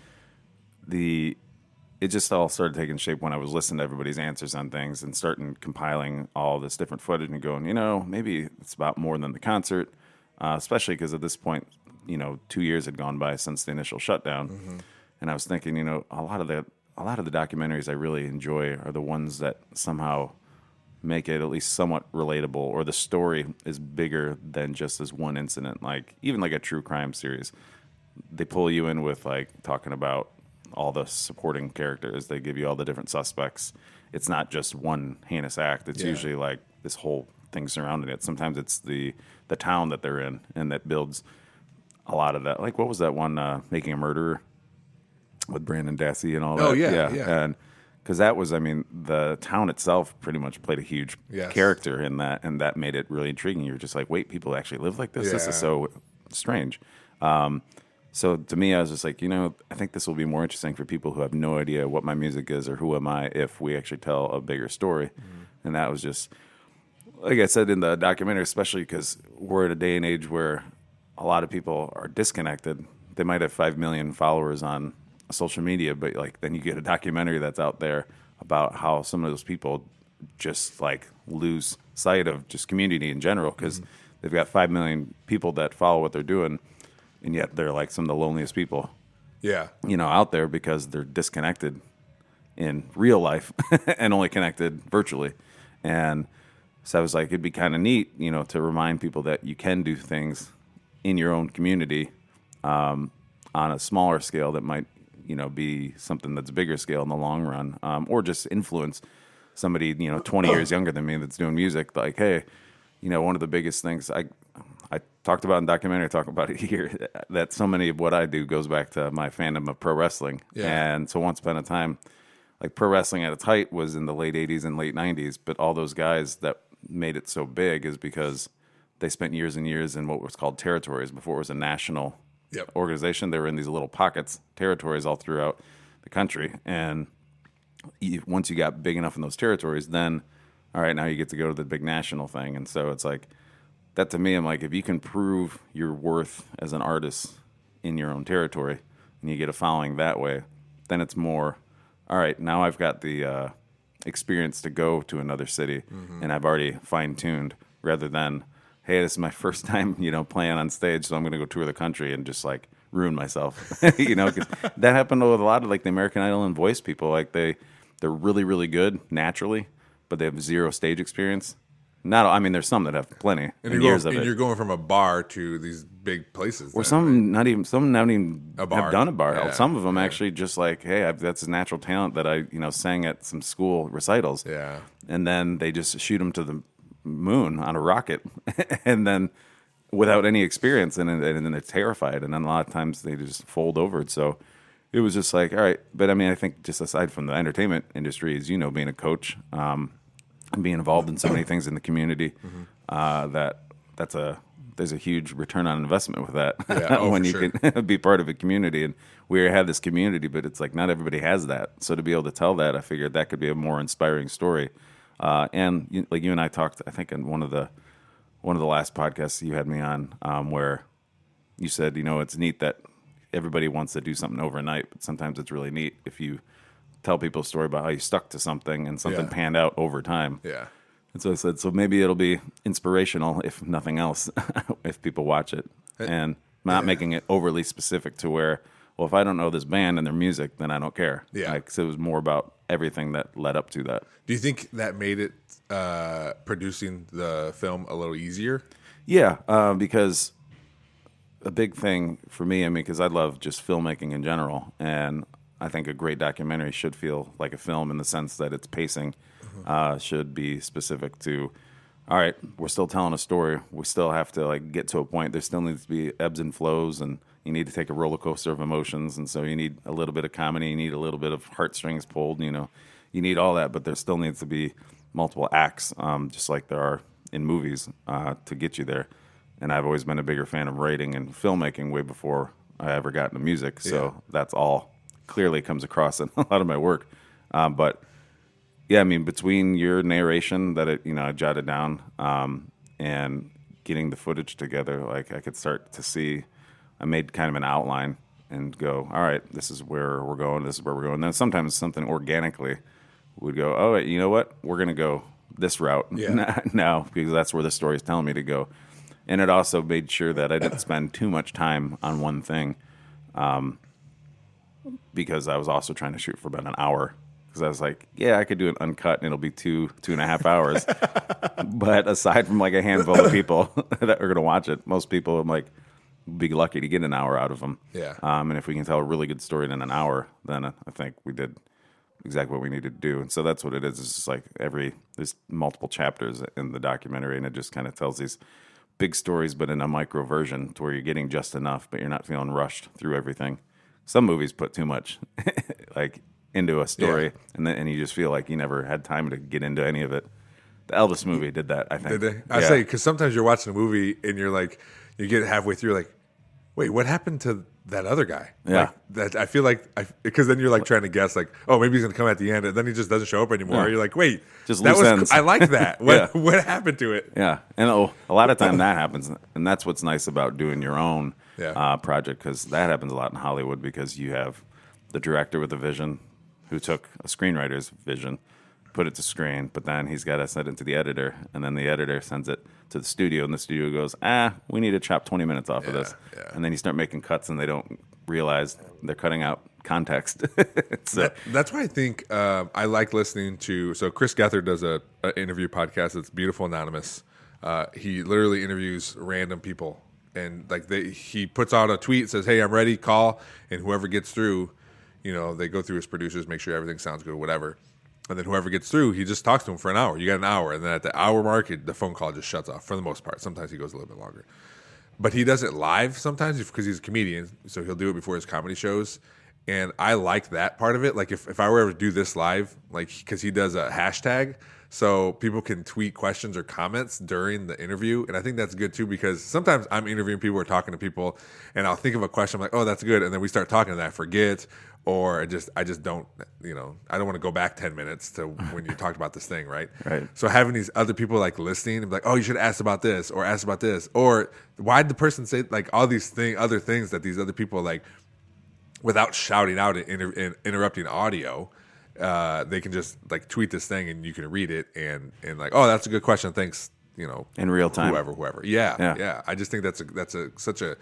it just all started taking shape when I was listening to everybody's answers on things and starting compiling all this different footage and going, maybe it's about more than the concert, especially because at this point, 2 years had gone by since the initial shutdown. And I was thinking, a lot of the documentaries I really enjoy are the ones that somehow make it at least somewhat relatable, or the story is bigger than just this one incident. Like even like a true crime series, they pull you in with like talking about all the supporting characters. They give you all the different suspects. It's not just one heinous act. It's usually like this whole thing surrounding it. Sometimes it's the town that they're in, and that builds a lot of that. Like what was that one, Making a Murderer with Brandon Dassey and all that? Oh, yeah. And because that was, the town itself pretty much played a huge character in that, and that made it really intriguing. You're just like, wait, people actually live like this? This is so strange. So to me, I was just like, I think this will be more interesting for people who have no idea what my music is or who am I if we actually tell a bigger story. And that was just, like I said in the documentary, especially because we're at a day and age where a lot of people are disconnected. They might have 5 million followers on social media, but like then you get a documentary that's out there about how some of those people just like lose sight of just community in general because they've got 5 million people that follow what they're doing. And yet they're like some of the loneliest people, out there because they're disconnected in real life and only connected virtually. And so I was like, it'd be kind of neat, to remind people that you can do things in your own community on a smaller scale that might, be something that's bigger scale in the long run, or just influence somebody, 20 years younger than me that's doing music. Like, hey, one of the biggest things I talked about in the documentary, I talk about it here, that so many of what I do goes back to my fandom of pro wrestling. And so once upon a time, like pro wrestling at its height was in the late 80s and late 90s, but all those guys that made it so big is because they spent years and years in what was called territories before it was a national organization. They were in these little pockets, territories all throughout the country. And once you got big enough in those territories, then, all right, now you get to go to the big national thing. And so it's like, that to me, I'm like, if you can prove your worth as an artist in your own territory and you get a following that way, then it's more, all right, now I've got the experience to go to another city and I've already fine-tuned rather than, hey, this is my first time, playing on stage, so I'm going to go tour the country and just like ruin myself, because that happened with a lot of like the American Idol and Voice people. Like they're really, really good naturally, but they have zero stage experience. There's some that have plenty and years of it. And you're going from a bar to these big places. Or some not even A bar. have done a bar. Yeah. Some of them actually just like, hey, that's a natural talent that I sang at some school recitals. Yeah. And then they just shoot them to the moon on a rocket, and then without any experience, and then they're terrified, and then a lot of times they just fold over. So it was just like, all right. But I think just aside from the entertainment industry, as being a coach. And being involved in so many things in the community, there's a huge return on investment with that when you can be part of a community. And we have this community, but it's like not everybody has that. So to be able to tell that, I figured that could be a more inspiring story. And you and I talked, I think, in one of the last podcasts you had me on, where you said, it's neat that everybody wants to do something overnight, but sometimes it's really neat if you tell people a story about how you stuck to something and something panned out over time. Yeah. And so I said, so maybe it'll be inspirational, if nothing else, if people watch it. And not making it overly specific to where, well, if I don't know this band and their music, then I don't care. Yeah. Like, so it was more about everything that led up to that. Do you think that made it producing the film a little easier? Yeah, because a big thing for me, because I love just filmmaking in general, and I think a great documentary should feel like a film in the sense that its pacing should be specific to, all right, we're still telling a story. We still have to like get to a point. There still needs to be ebbs and flows, and you need to take a roller coaster of emotions, and so you need a little bit of comedy, you need a little bit of heartstrings pulled, you need all that, but there still needs to be multiple acts, just like there are in movies, to get you there. And I've always been a bigger fan of writing and filmmaking way before I ever got into music, so that's all clearly comes across in a lot of my work. But yeah, between your narration that I jotted down, and getting the footage together, like I could start to see, I made kind of an outline and go, all right, this is where we're going, this is where we're going. And then sometimes something organically would go, oh, wait, you know what? We're going to go this route now because that's where the story is telling me to go. And it also made sure that I didn't spend too much time on one thing, because I was also trying to shoot for about an hour. Because I was like, yeah, I could do an uncut and it'll be 2.5 hours. But aside from like a handful of people that are going to watch it, most people, I'm like, be lucky to get an hour out of them. Yeah. And if we can tell a really good story in an hour, then I think we did exactly what we needed to do. And so that's what it is. It's just like there's multiple chapters in the documentary, and it just kind of tells these big stories, but in a micro version to where you're getting just enough, but you're not feeling rushed through everything. Some movies put too much like into a story, and you just feel like you never had time to get into any of it. The Elvis movie did that, I think. Did they? I say, because sometimes you're watching a movie and you're like, you get halfway through, like, wait, what happened to that other guy? Yeah. Like, that I feel like, because then you're like trying to guess, like, oh, maybe he's going to come at the end, and then he just doesn't show up anymore. Yeah. You're like, wait, Just that loose was ends. I like that. What happened to it? Yeah, and a lot of time that happens, and that's what's nice about doing your own project, because that happens a lot in Hollywood, because you have the director with a vision who took a screenwriter's vision, put it to screen, but then he's got to send it to the editor, and then the editor sends it to the studio, and the studio goes, we need to chop 20 minutes off of this. Yeah. And then you start making cuts, and they don't realize they're cutting out context. So That's why I think I like listening to. So Chris Gethard does a interview podcast that's Beautiful Anonymous. He literally interviews random people, and like he puts out a tweet, says, "Hey, I'm ready. Call," and whoever gets through, they go through his producers, make sure everything sounds good, whatever. And then whoever gets through, he just talks to him for an hour. You got an hour, and then at the hour mark, the phone call just shuts off for the most part. Sometimes he goes a little bit longer. But he does it live sometimes because he's a comedian, so he'll do it before his comedy shows. And I like that part of it. Like if I were ever to do this live, like because he does a hashtag, so people can tweet questions or comments during the interview. And I think that's good too, because sometimes I'm interviewing people or talking to people, and I'll think of a question, I'm like, oh, that's good. And then we start talking and I forget, or I just don't, I don't want to go back 10 minutes to when you talked about this thing, right? Right. So having these other people like listening and be like, oh, you should ask about this or ask about this, or why'd the person say like all these other things that these other people like, without shouting out and interrupting audio, they can just like tweet this thing and you can read it and like, oh, that's a good question, thanks, in real time, whoever. Yeah. I just think that's such a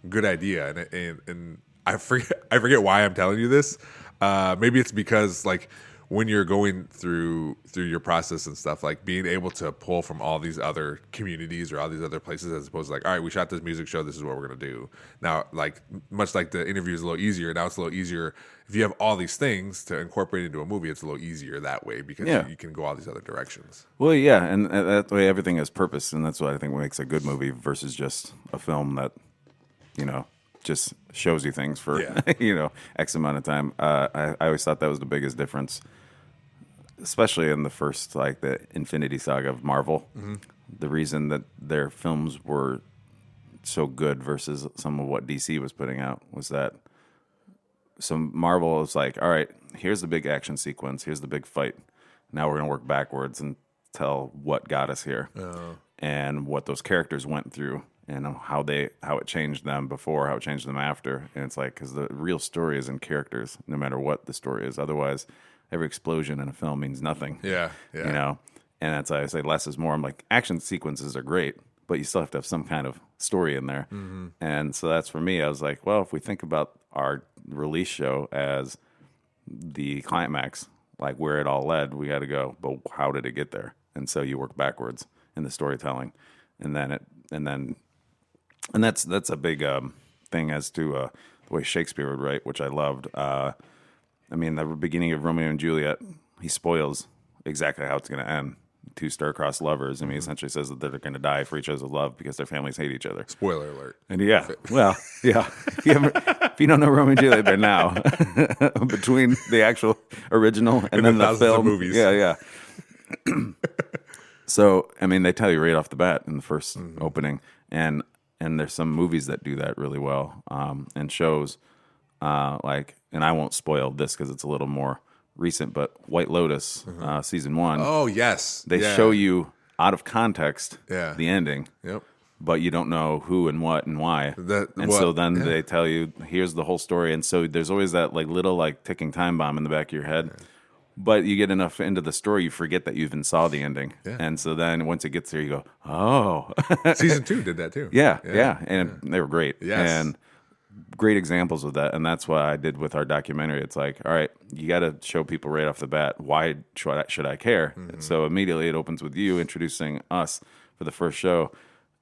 good idea, and I forget why I'm telling you this. Maybe it's because like when you're going through your process and stuff, like being able to pull from all these other communities or all these other places, as opposed to like, all right, we shot this music show, this is what we're gonna do. Now, like much like the interview is a little easier, now it's a little easier if you have all these things to incorporate into a movie. It's a little easier that way because you can go all these other directions. Well, yeah, and that way everything has purpose, and that's what I think makes a good movie versus just a film that just shows you things for X amount of time. I always thought that was the biggest difference, especially in the first, like the Infinity Saga of Marvel. Mm-hmm. The reason that their films were so good versus some of what DC was putting out was that Marvel was like, all right, here's the big action sequence, here's the big fight. Now we're going to work backwards and tell what got us here and what those characters went through and how it changed them before, how it changed them after. And it's like, because the real story is in characters, no matter what the story is. Otherwise, every explosion in a film means nothing. Yeah. You know, and that's why I say less is more. I'm like, action sequences are great, but you still have to have some kind of story in there. Mm-hmm. And so that's for me. I was like, well, if we think about our release show as the climax, like where it all led, we got to go, but how did it get there? And so you work backwards in the storytelling, and that's a big thing as to the way Shakespeare would write, which I loved. I mean, the beginning of Romeo and Juliet, he spoils exactly how it's going to end. Two star-crossed lovers, and he essentially says that they're going to die for each other's love because their families hate each other. Spoiler alert. And if you don't know Romeo and Juliet by now, between the actual original and then the film, of movies. yeah. So, I mean, they tell you right off the bat in the first opening, and there's some movies that do that really well, and shows and I won't spoil this because it's a little more recent, but White Lotus, season 1. Oh, yes. They show you out of context the ending. Yep. But you don't know who and what and why. So then they tell you, here's the whole story. And so there's always that little ticking time bomb in the back of your head. Yeah. But you get enough into the story, you forget that you even saw the ending. Yeah. And so then once it gets there, you go, oh. Season 2 did that too. Yeah. And they were great. Yes. And great examples of that. And that's what I did with our documentary. It's like, all right, you got to show people right off the bat, why should I care? Mm-hmm. So immediately it opens with you introducing us for the first show,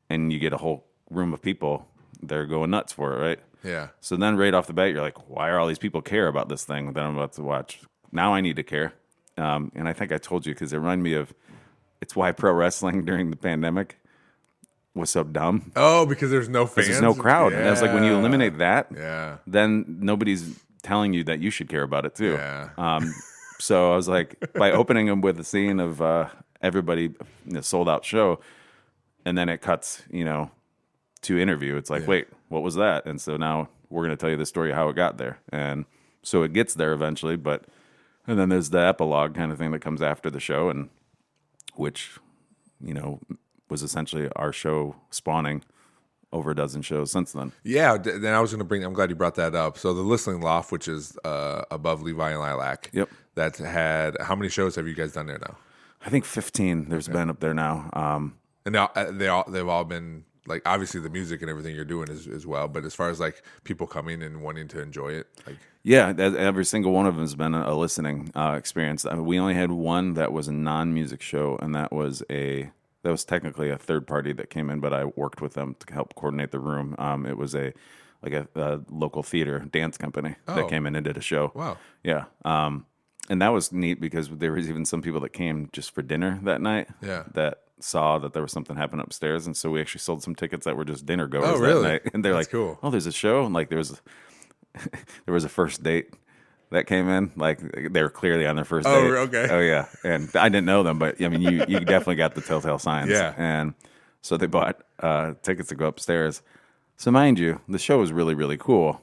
and you get a whole room of people. They're going nuts for it, right? Yeah. So then right off the bat, you're like, why are all these people care about this thing that I'm about to watch? Now I need to care. And I think I told you, because it reminded me of, it's why pro wrestling during the pandemic was so dumb. Oh, because there's no fans? There's no crowd. Yeah. And I was like, when you eliminate that, then nobody's telling you that you should care about it too. Yeah. So I was like, by opening them with the scene of everybody in a sold out show, and then it cuts, to interview. It's like, wait, what was that? And so now we're going to tell you the story of how it got there. And so it gets there eventually, and then there's the epilogue kind of thing that comes after the show, and which, was essentially our show spawning over a dozen shows since then. Yeah, then I was going to bring, I'm glad you brought that up. So the Listening Loft, which is above Levi and Lilac. Yep. That had, how many shows have you guys done there now? I think 15 there's been up there now. And now they've all been, like, obviously the music and everything you're doing is as well, but as far as like people coming and wanting to enjoy it, like. Yeah, every single one of them has been a listening experience. I mean, we only had one that was a non-music show, and that was technically a third party that came in, but I worked with them to help coordinate the room. It was a local theater dance company that came in and did a show. Wow. Yeah. And that was neat because there was even some people that came just for dinner that night. Yeah. That saw that there was something happening upstairs, and so we actually sold some tickets that were just dinner goers. Oh, really? That night. And they're That's like, cool. Oh, there's a show, and like there was a first date that came in, like they were clearly on their first date. Oh, okay. Oh, yeah. And I didn't know them, but I mean, you definitely got the telltale signs. Yeah. And so they bought tickets to go upstairs. So mind you, the show was really, really cool.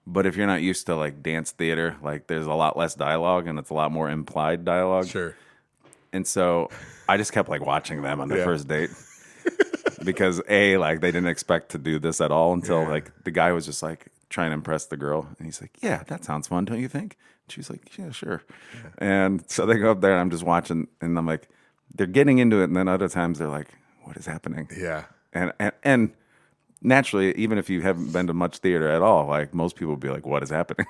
But if you're not used to like dance theater, like there's a lot less dialogue and it's a lot more implied dialogue. Sure. And so I just kept like watching them on their first date. Because they didn't expect to do this at all until like the guy was just like trying to impress the girl, and he's like, "Yeah, that sounds fun, don't you think?" And she's like, "Yeah, sure." Yeah. And so they go up there, and I'm just watching, and I'm like, they're getting into it, and then other times they're like, "What is happening?" Yeah. And naturally, even if you haven't been to much theater at all, like most people will be like, "What is happening?"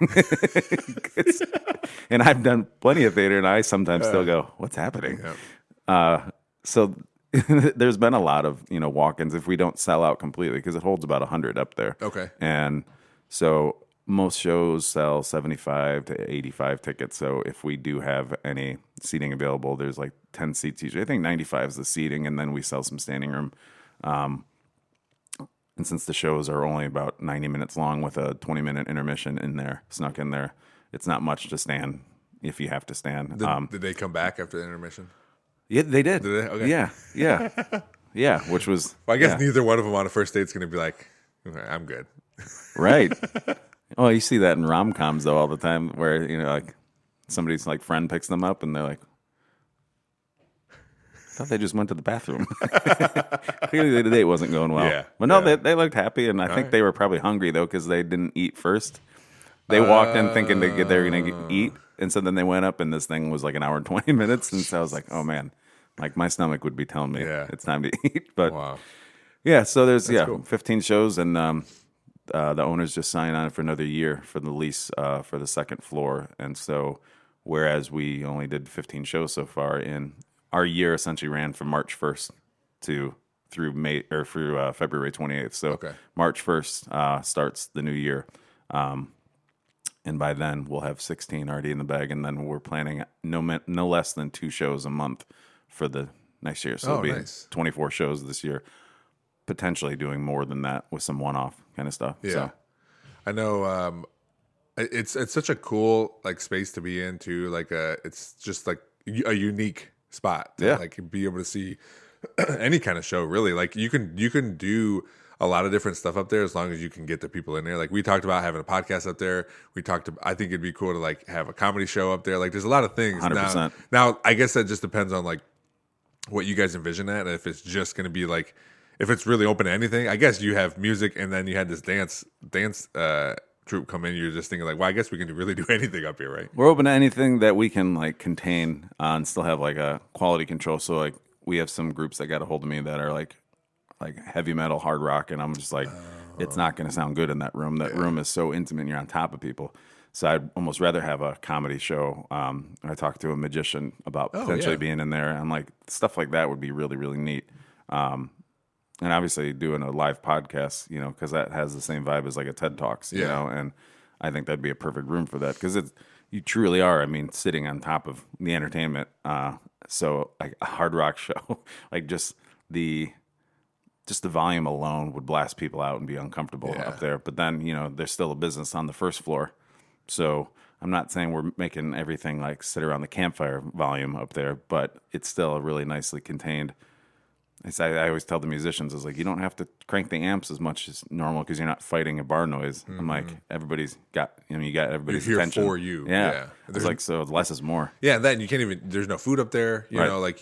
And I've done plenty of theater, and I sometimes still go, "What's happening?" Yep. So there's been a lot of walk-ins if we don't sell out completely, because it holds about 100 up there. Okay. And so most shows sell 75 to 85 tickets. So if we do have any seating available, there's like 10 seats usually. I think 95 is the seating, and then we sell some standing room. And since the shows are only about 90 minutes long with a 20-minute intermission in there, snuck in there, it's not much to stand if you have to stand. Did they come back after the intermission? Yeah, they did. Did they? Okay. Yeah, which was... Well, I guess neither one of them on a first date is going to be like, okay, I'm good. Right. Oh, you see that in rom-coms, though, all the time, where, like, somebody's, like, friend picks them up, and they're like, I thought they just went to the bathroom. Clearly the date wasn't going well. Yeah, But no, yeah. they looked happy, and I think right. they were probably hungry, though, because they didn't eat first. They walked in thinking they were going to eat, and so then they went up, and this thing was like an hour and 20 minutes, and so I was like, oh, man, like my stomach would be telling me it's time to eat. But Wow. yeah, so there's cool. 15 shows, and the owners just signed on for another year for the lease for the second floor, and so whereas we only did 15 shows so far, in our year essentially ran from March 1st through February 28th. So March 1st starts the new year, and by then we'll have 16 already in the bag, and then we're planning no less than 2 shows a month for the next year. So it'll be 24 shows this year. Potentially doing more than that with some one-off kind of stuff. Yeah, So. I know. It's such a cool like space to be in too. Like it's just like a unique spot to like be able to see any kind of show. Really, like you can do a lot of different stuff up there as long as you can get the people in there. Like we talked about having a podcast up there. I think it'd be cool to like have a comedy show up there. Like there's a lot of things. 100%. Now I guess that just depends on like what you guys envision that, and if it's just going to be like. If it's really open to anything, I guess you have music, and then you had this dance troupe come in. You're just thinking like, well, I guess we can really do anything up here, right? We're open to anything that we can like contain and still have like a quality control. So like we have some groups that got a hold of me that are like heavy metal, hard rock, and I'm just like, it's not going to sound good in that room. That room is so intimate, and you're on top of people. So I'd almost rather have a comedy show. I talked to a magician about potentially being in there. I'm like, stuff like that would be really, really neat. And obviously doing a live podcast, you know, because that has the same vibe as like a TED Talks, you know, and I think that'd be a perfect room for that because you truly are, I mean, sitting on top of the entertainment. So like a hard rock show, like just the volume alone would blast people out and be uncomfortable up there. But then, you know, there's still a business on the first floor. So I'm not saying we're making everything like sit around the campfire volume up there, but it's still a really nicely contained. I always tell the musicians, I was like, you don't have to crank the amps as much as normal because you're not fighting a bar noise. I'm like, everybody's got, you got everybody's You're here attention. for you. Yeah. It's like, so less is more. Yeah, and then you can't even, there's no food up there. You know, like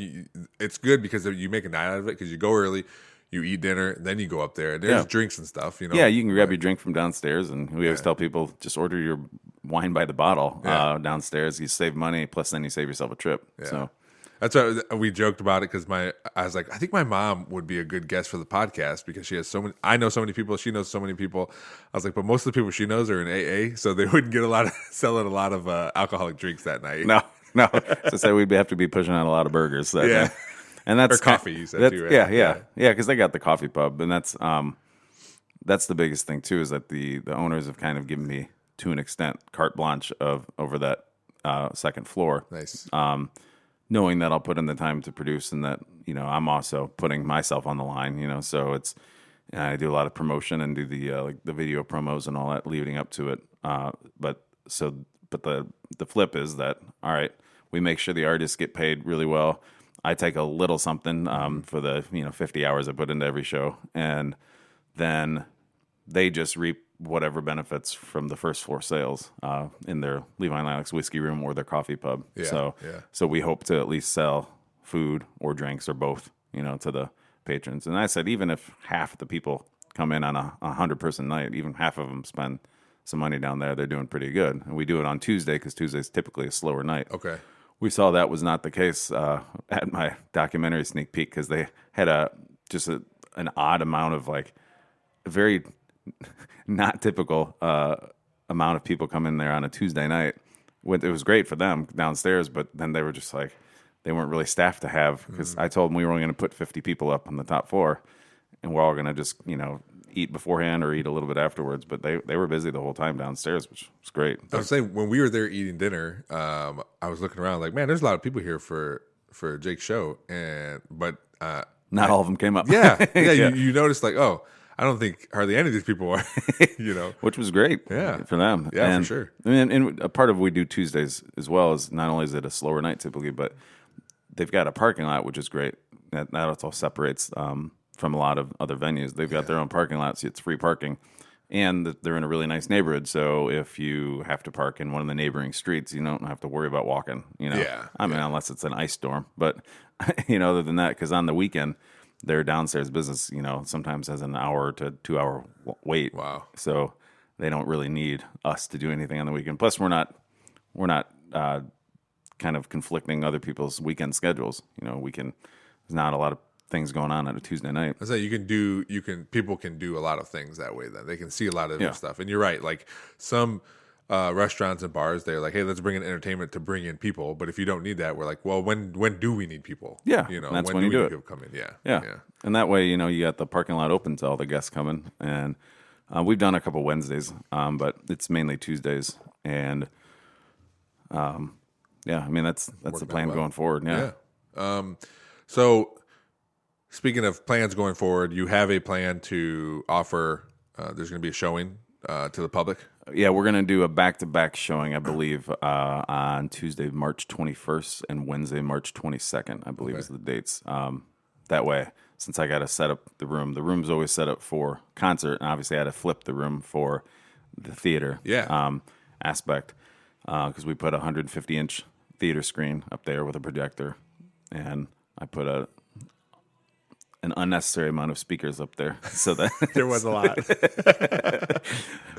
it's good because you make a night out of it because you go early, you eat dinner, then you go up there. There's drinks and stuff, you know. Yeah, you can grab your drink from downstairs, and we always tell people, just order your wine by the bottle downstairs. You save money, plus then you save yourself a trip. Yeah. So. That's why we joked about it because I was like, I think my mom would be a good guest for the podcast because she has so many. I know so many people. She knows so many people. I was like, but most of the people she knows are in AA, so they wouldn't get selling a lot of alcoholic drinks that night. No. So say we'd have to be pushing out a lot of burgers. That night. And that's or coffee. You said too, right? Yeah. Because they got the coffee pub, and that's the biggest thing too. Is that the owners have kind of given me, to an extent, carte blanche over that second floor. Nice. Knowing that I'll put in the time to produce, and that, you know, I'm also putting myself on the line, you know, so I do a lot of promotion and do the video promos and all that leading up to it. But the flip is that, all right, we make sure the artists get paid really well. I take a little something for the 50 hours I put into every show, and then they just reap whatever benefits from the first floor sales in their Levi and Lilacs whiskey room or their coffee pub. So we hope to at least sell food or drinks or both, to the patrons. And I said, even if half the people come in on a 100-person night, even half of them spend some money down there, they're doing pretty good. And we do it on Tuesday because Tuesday is typically a slower night. Okay. We saw that was not the case at my documentary sneak peek because they had an odd amount of very not typical amount of people come in there on a Tuesday night. It was great for them downstairs, but then they were just they weren't really staffed to have, because I told them we were only going to put 50 people up on the top floor, and we're all going to just eat beforehand or eat a little bit afterwards. But they were busy the whole time downstairs, which was great. I was saying, when we were there eating dinner, I was looking around like, man, there's a lot of people here for Jake's show, but not all of them came up. Yeah. You noticed I don't think hardly any of these people are, Which was great for them. Yeah, for sure. And a part of what we do Tuesdays as well is not only is it a slower night typically, but they've got a parking lot, which is great. That also separates from a lot of other venues. They've got their own parking lot, so it's free parking. And that they're in a really nice neighborhood, so if you have to park in one of the neighboring streets, you don't have to worry about walking. Yeah, I mean, unless it's an ice storm. But other than that, because on the weekend, their downstairs business, sometimes has an hour to 2 hour wait. Wow. So they don't really need us to do anything on the weekend. Plus, we're not kind of conflicting other people's weekend schedules. There's not a lot of things going on a Tuesday night. I say people can do a lot of things that way. Then they can see a lot of stuff. And you're right. Like some restaurants and bars, they're like, hey, let's bring in entertainment to bring in people. But if you don't need that, we're like, well, when do we need people? Yeah, that's when you do it. People come in? Yeah. And that way, you got the parking lot open to all the guests coming. And we've done a couple Wednesdays, but it's mainly Tuesdays. And I mean that's the plan going forward. Yeah. So speaking of plans going forward, you have a plan to offer. There's going to be a showing to the public. Yeah, we're going to do a back-to-back showing, I believe, on Tuesday, March 21st and Wednesday, March 22nd, I believe is the dates. That way, since I got to set up the room's always set up for concert, and obviously I had to flip the room for the theater aspect because we put a 150-inch theater screen up there with a projector, and I put an unnecessary amount of speakers up there, so that There was a lot.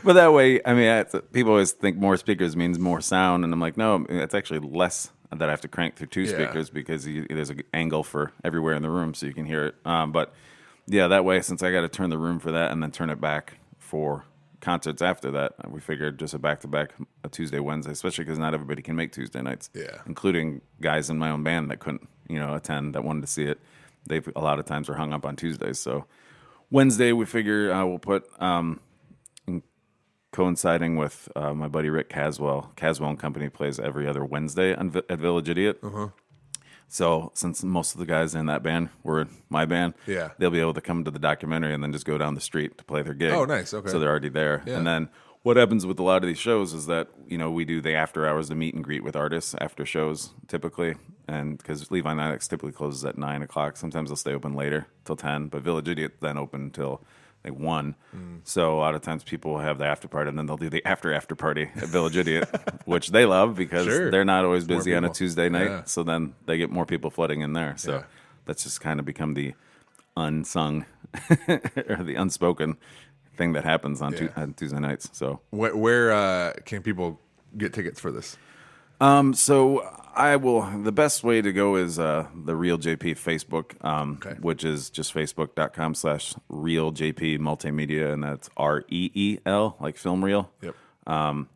But that way, I mean, people always think more speakers means more sound, and I'm like, no, it's actually less that I have to crank through two speakers because there's an angle for everywhere in the room, so you can hear it. But yeah, that way, since I got to turn the room for that and then turn it back for concerts after that, we figured just a back-to-back, a Tuesday, Wednesday, especially because not everybody can make Tuesday nights, including guys in my own band that couldn't, attend, that wanted to see it. They a lot of times were hung up on Tuesdays. So Wednesday, we figure we'll put coinciding with my buddy Rick Caswell. Caswell and Company plays every other Wednesday at Village Idiot. So since most of the guys in that band were in my band, they'll be able to come to the documentary and then just go down the street to play their gig. Oh, nice. Okay. So they're already there. And then what happens with a lot of these shows is that, we do the after hours, the meet and greet with artists after shows typically. And because Levi Nilex typically closes at 9 o'clock. Sometimes they'll stay open later till 10. But Village Idiot then open until like 1. So a lot of times people will have the after party and then they'll do the after party at Village Idiot, which they love because they're not always busy on a Tuesday night. So then they get more people flooding in there. So that's just kind of become the unsung or the unspoken thing that happens on Tuesday nights. So where can people get tickets for this? So the best way to go is the Real JP Facebook, which is just facebook.com/RealJP Multimedia, and that's REEL, like film reel. Yep. I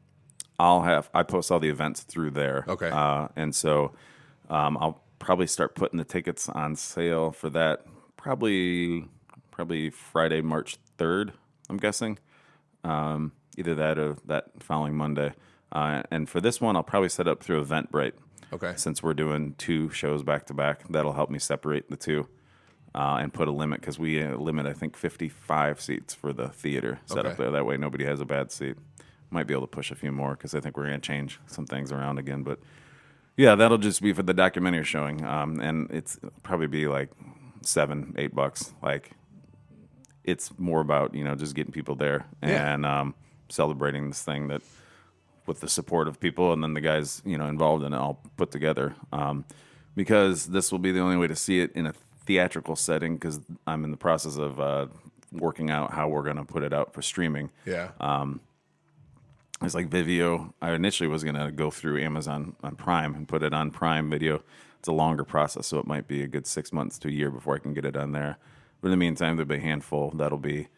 post all the events through there. Okay. And so I'll probably start putting the tickets on sale for that probably Friday, March 3rd, I'm guessing. Either that or that following Monday. And for this one, I'll probably set up through Eventbrite. Okay. Since we're doing 2 shows back to back, that'll help me separate the two and put a limit because we limit, I think, 55 seats for the theater set up there. That way nobody has a bad seat. Might be able to push a few more because I think we're going to change some things around again. But yeah, that'll just be for the documentary showing. And it'll probably be like $7-8. Like, it's more about, just getting people there and celebrating this thing that with the support of people and then the guys, involved in it all put together. Because this will be the only way to see it in a theatrical setting because I'm in the process of working out how we're going to put it out for streaming. Yeah. It's like Vimeo. I initially was going to go through Amazon on Prime and put it on Prime Video. It's a longer process, so it might be a good 6 months to a year before I can get it on there. But in the meantime, there'll be a handful. That'll be,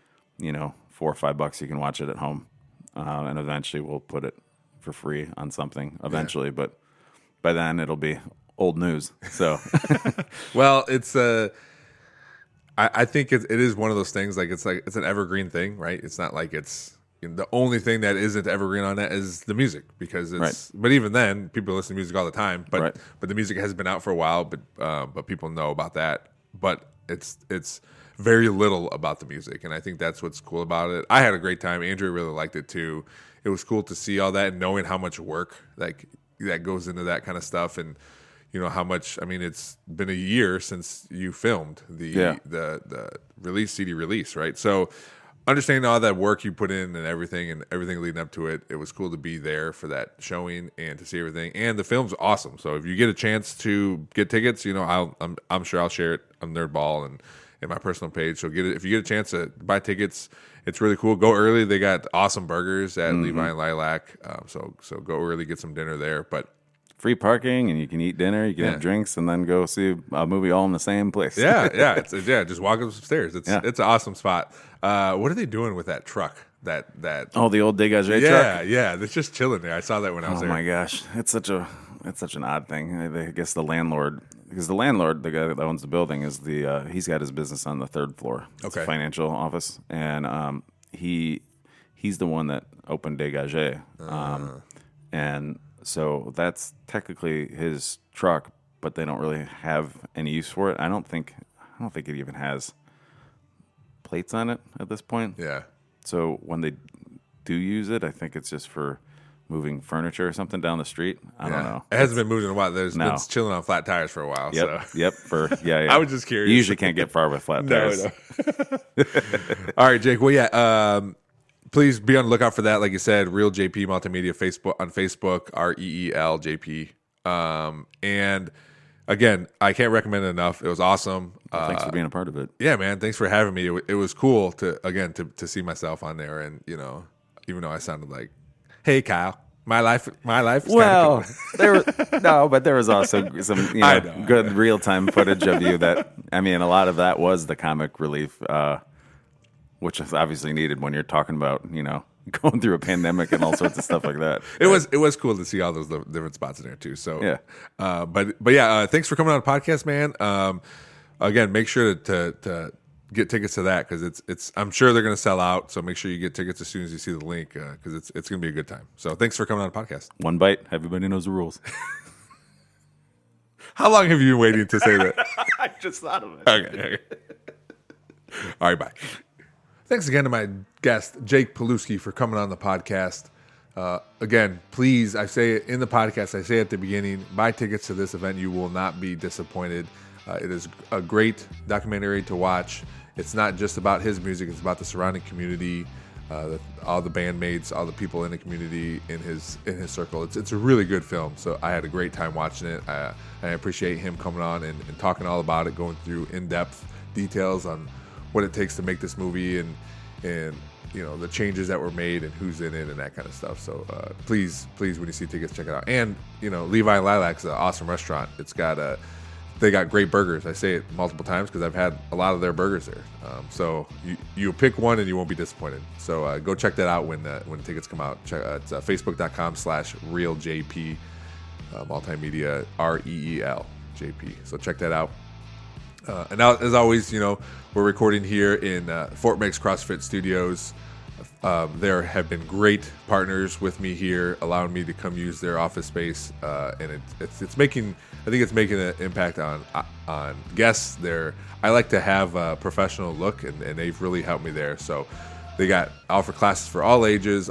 $4 or $5. You can watch it at home. And eventually we'll put it for free on something eventually, but by then it'll be old news. So, well, it's I think it is one of those things. Like it's an evergreen thing, right? It's not like it's the only thing that isn't evergreen on that is the music because it's. Right. But even then, people listen to music all the time. But but the music has been out for a while. But people know about that. But it's very little about the music, and I think that's what's cool about it. I had a great time. Andrew really liked it too. It was cool to see all that and knowing how much work that goes into that kind of stuff, and how much. I mean, it's been a year since you filmed the CD release, right? So understanding all that work you put in and everything leading up to it, it was cool to be there for that showing and to see everything. And the film's awesome. So if you get a chance to get tickets, I'm sure I'll share it on Nerdball and in my personal page. So if you get a chance to buy tickets, it's really cool. Go early. They got awesome burgers at Levi and Lilac. So go early, get some dinner there. But free parking, and you can eat dinner, you can have drinks, and then go see a movie all in the same place. Just walk up some stairs. It's an awesome spot. What are they doing with that truck? That the old Dégagé truck. Yeah, it's just chilling there. I saw that when I was there. Oh my gosh, it's such an odd thing. I guess the landlord, because the landlord, the guy that owns the building, is he's got his business on the third floor. It's a financial office, and he's the one that opened Dégagé, and so that's technically his truck, but they don't really have any use for it. I don't think it even has plates on it at this point. Yeah. So when they do use it, I think it's just for moving furniture or something down the street. I don't know. It hasn't been moved in a while. It's chilling on flat tires for a while. Yep. I was just curious. You usually can't get far with flat tires. No. All right, Jake. Well, please be on the lookout for that. Like you said, Real JP Multimedia on Facebook, REEL JP. And again, I can't recommend it enough. It was awesome. Thanks for being a part of it. Yeah, man. Thanks for having me. It was cool to see myself on there, and even though I sounded like, "Hey, Kyle, my life." Well, but there was also some good real time footage of you. That a lot of that was the comic relief. Which is obviously needed when you're talking about, going through a pandemic and all sorts of stuff like that. It was cool to see all those different spots in there too. So yeah, thanks for coming on the podcast, man. Again, make sure to get tickets to that because it's I'm sure they're going to sell out. So make sure you get tickets as soon as you see the link because it's going to be a good time. So thanks for coming on the podcast. One bite, everybody knows the rules. How long have you been waiting to say that? I just thought of it. Okay. All right, bye. Thanks again to my guest, Jake Pilewski, for coming on the podcast. Again, please, I say it in the podcast, I say it at the beginning, buy tickets to this event. You will not be disappointed. It is a great documentary to watch. It's not just about his music. It's about the surrounding community, all the bandmates, all the people in the community, in his circle. It's a really good film. So I had a great time watching it. I appreciate him coming on and talking all about it, going through in-depth details on what it takes to make this movie and the changes that were made and who's in it and that kind of stuff. So please when you see tickets, check it out. And Levi and Lilac's an awesome restaurant. They got great burgers. I say it multiple times because I've had a lot of their burgers there. So you pick one and you won't be disappointed. So go check that out when the tickets come out. It's facebook.com/realjp multimedia REEL JP. So check that out. And now, as always, we're recording here in Fort Meigs CrossFit Studios. There have been great partners with me here, allowing me to come use their office space, and it's making an impact on guests. I like to have a professional look, and they've really helped me there. So they offer classes for all ages,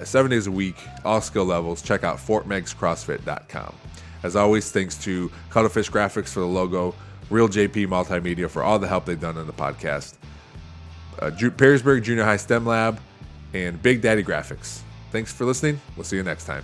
7 days a week, all skill levels. Check out FortMeigsCrossFit.com. As always, thanks to Cuttlefish Graphics for the logo. Real JP Multimedia for all the help they've done on the podcast. Perrysburg Junior High STEM Lab and Big Daddy Graphics. Thanks for listening. We'll see you next time.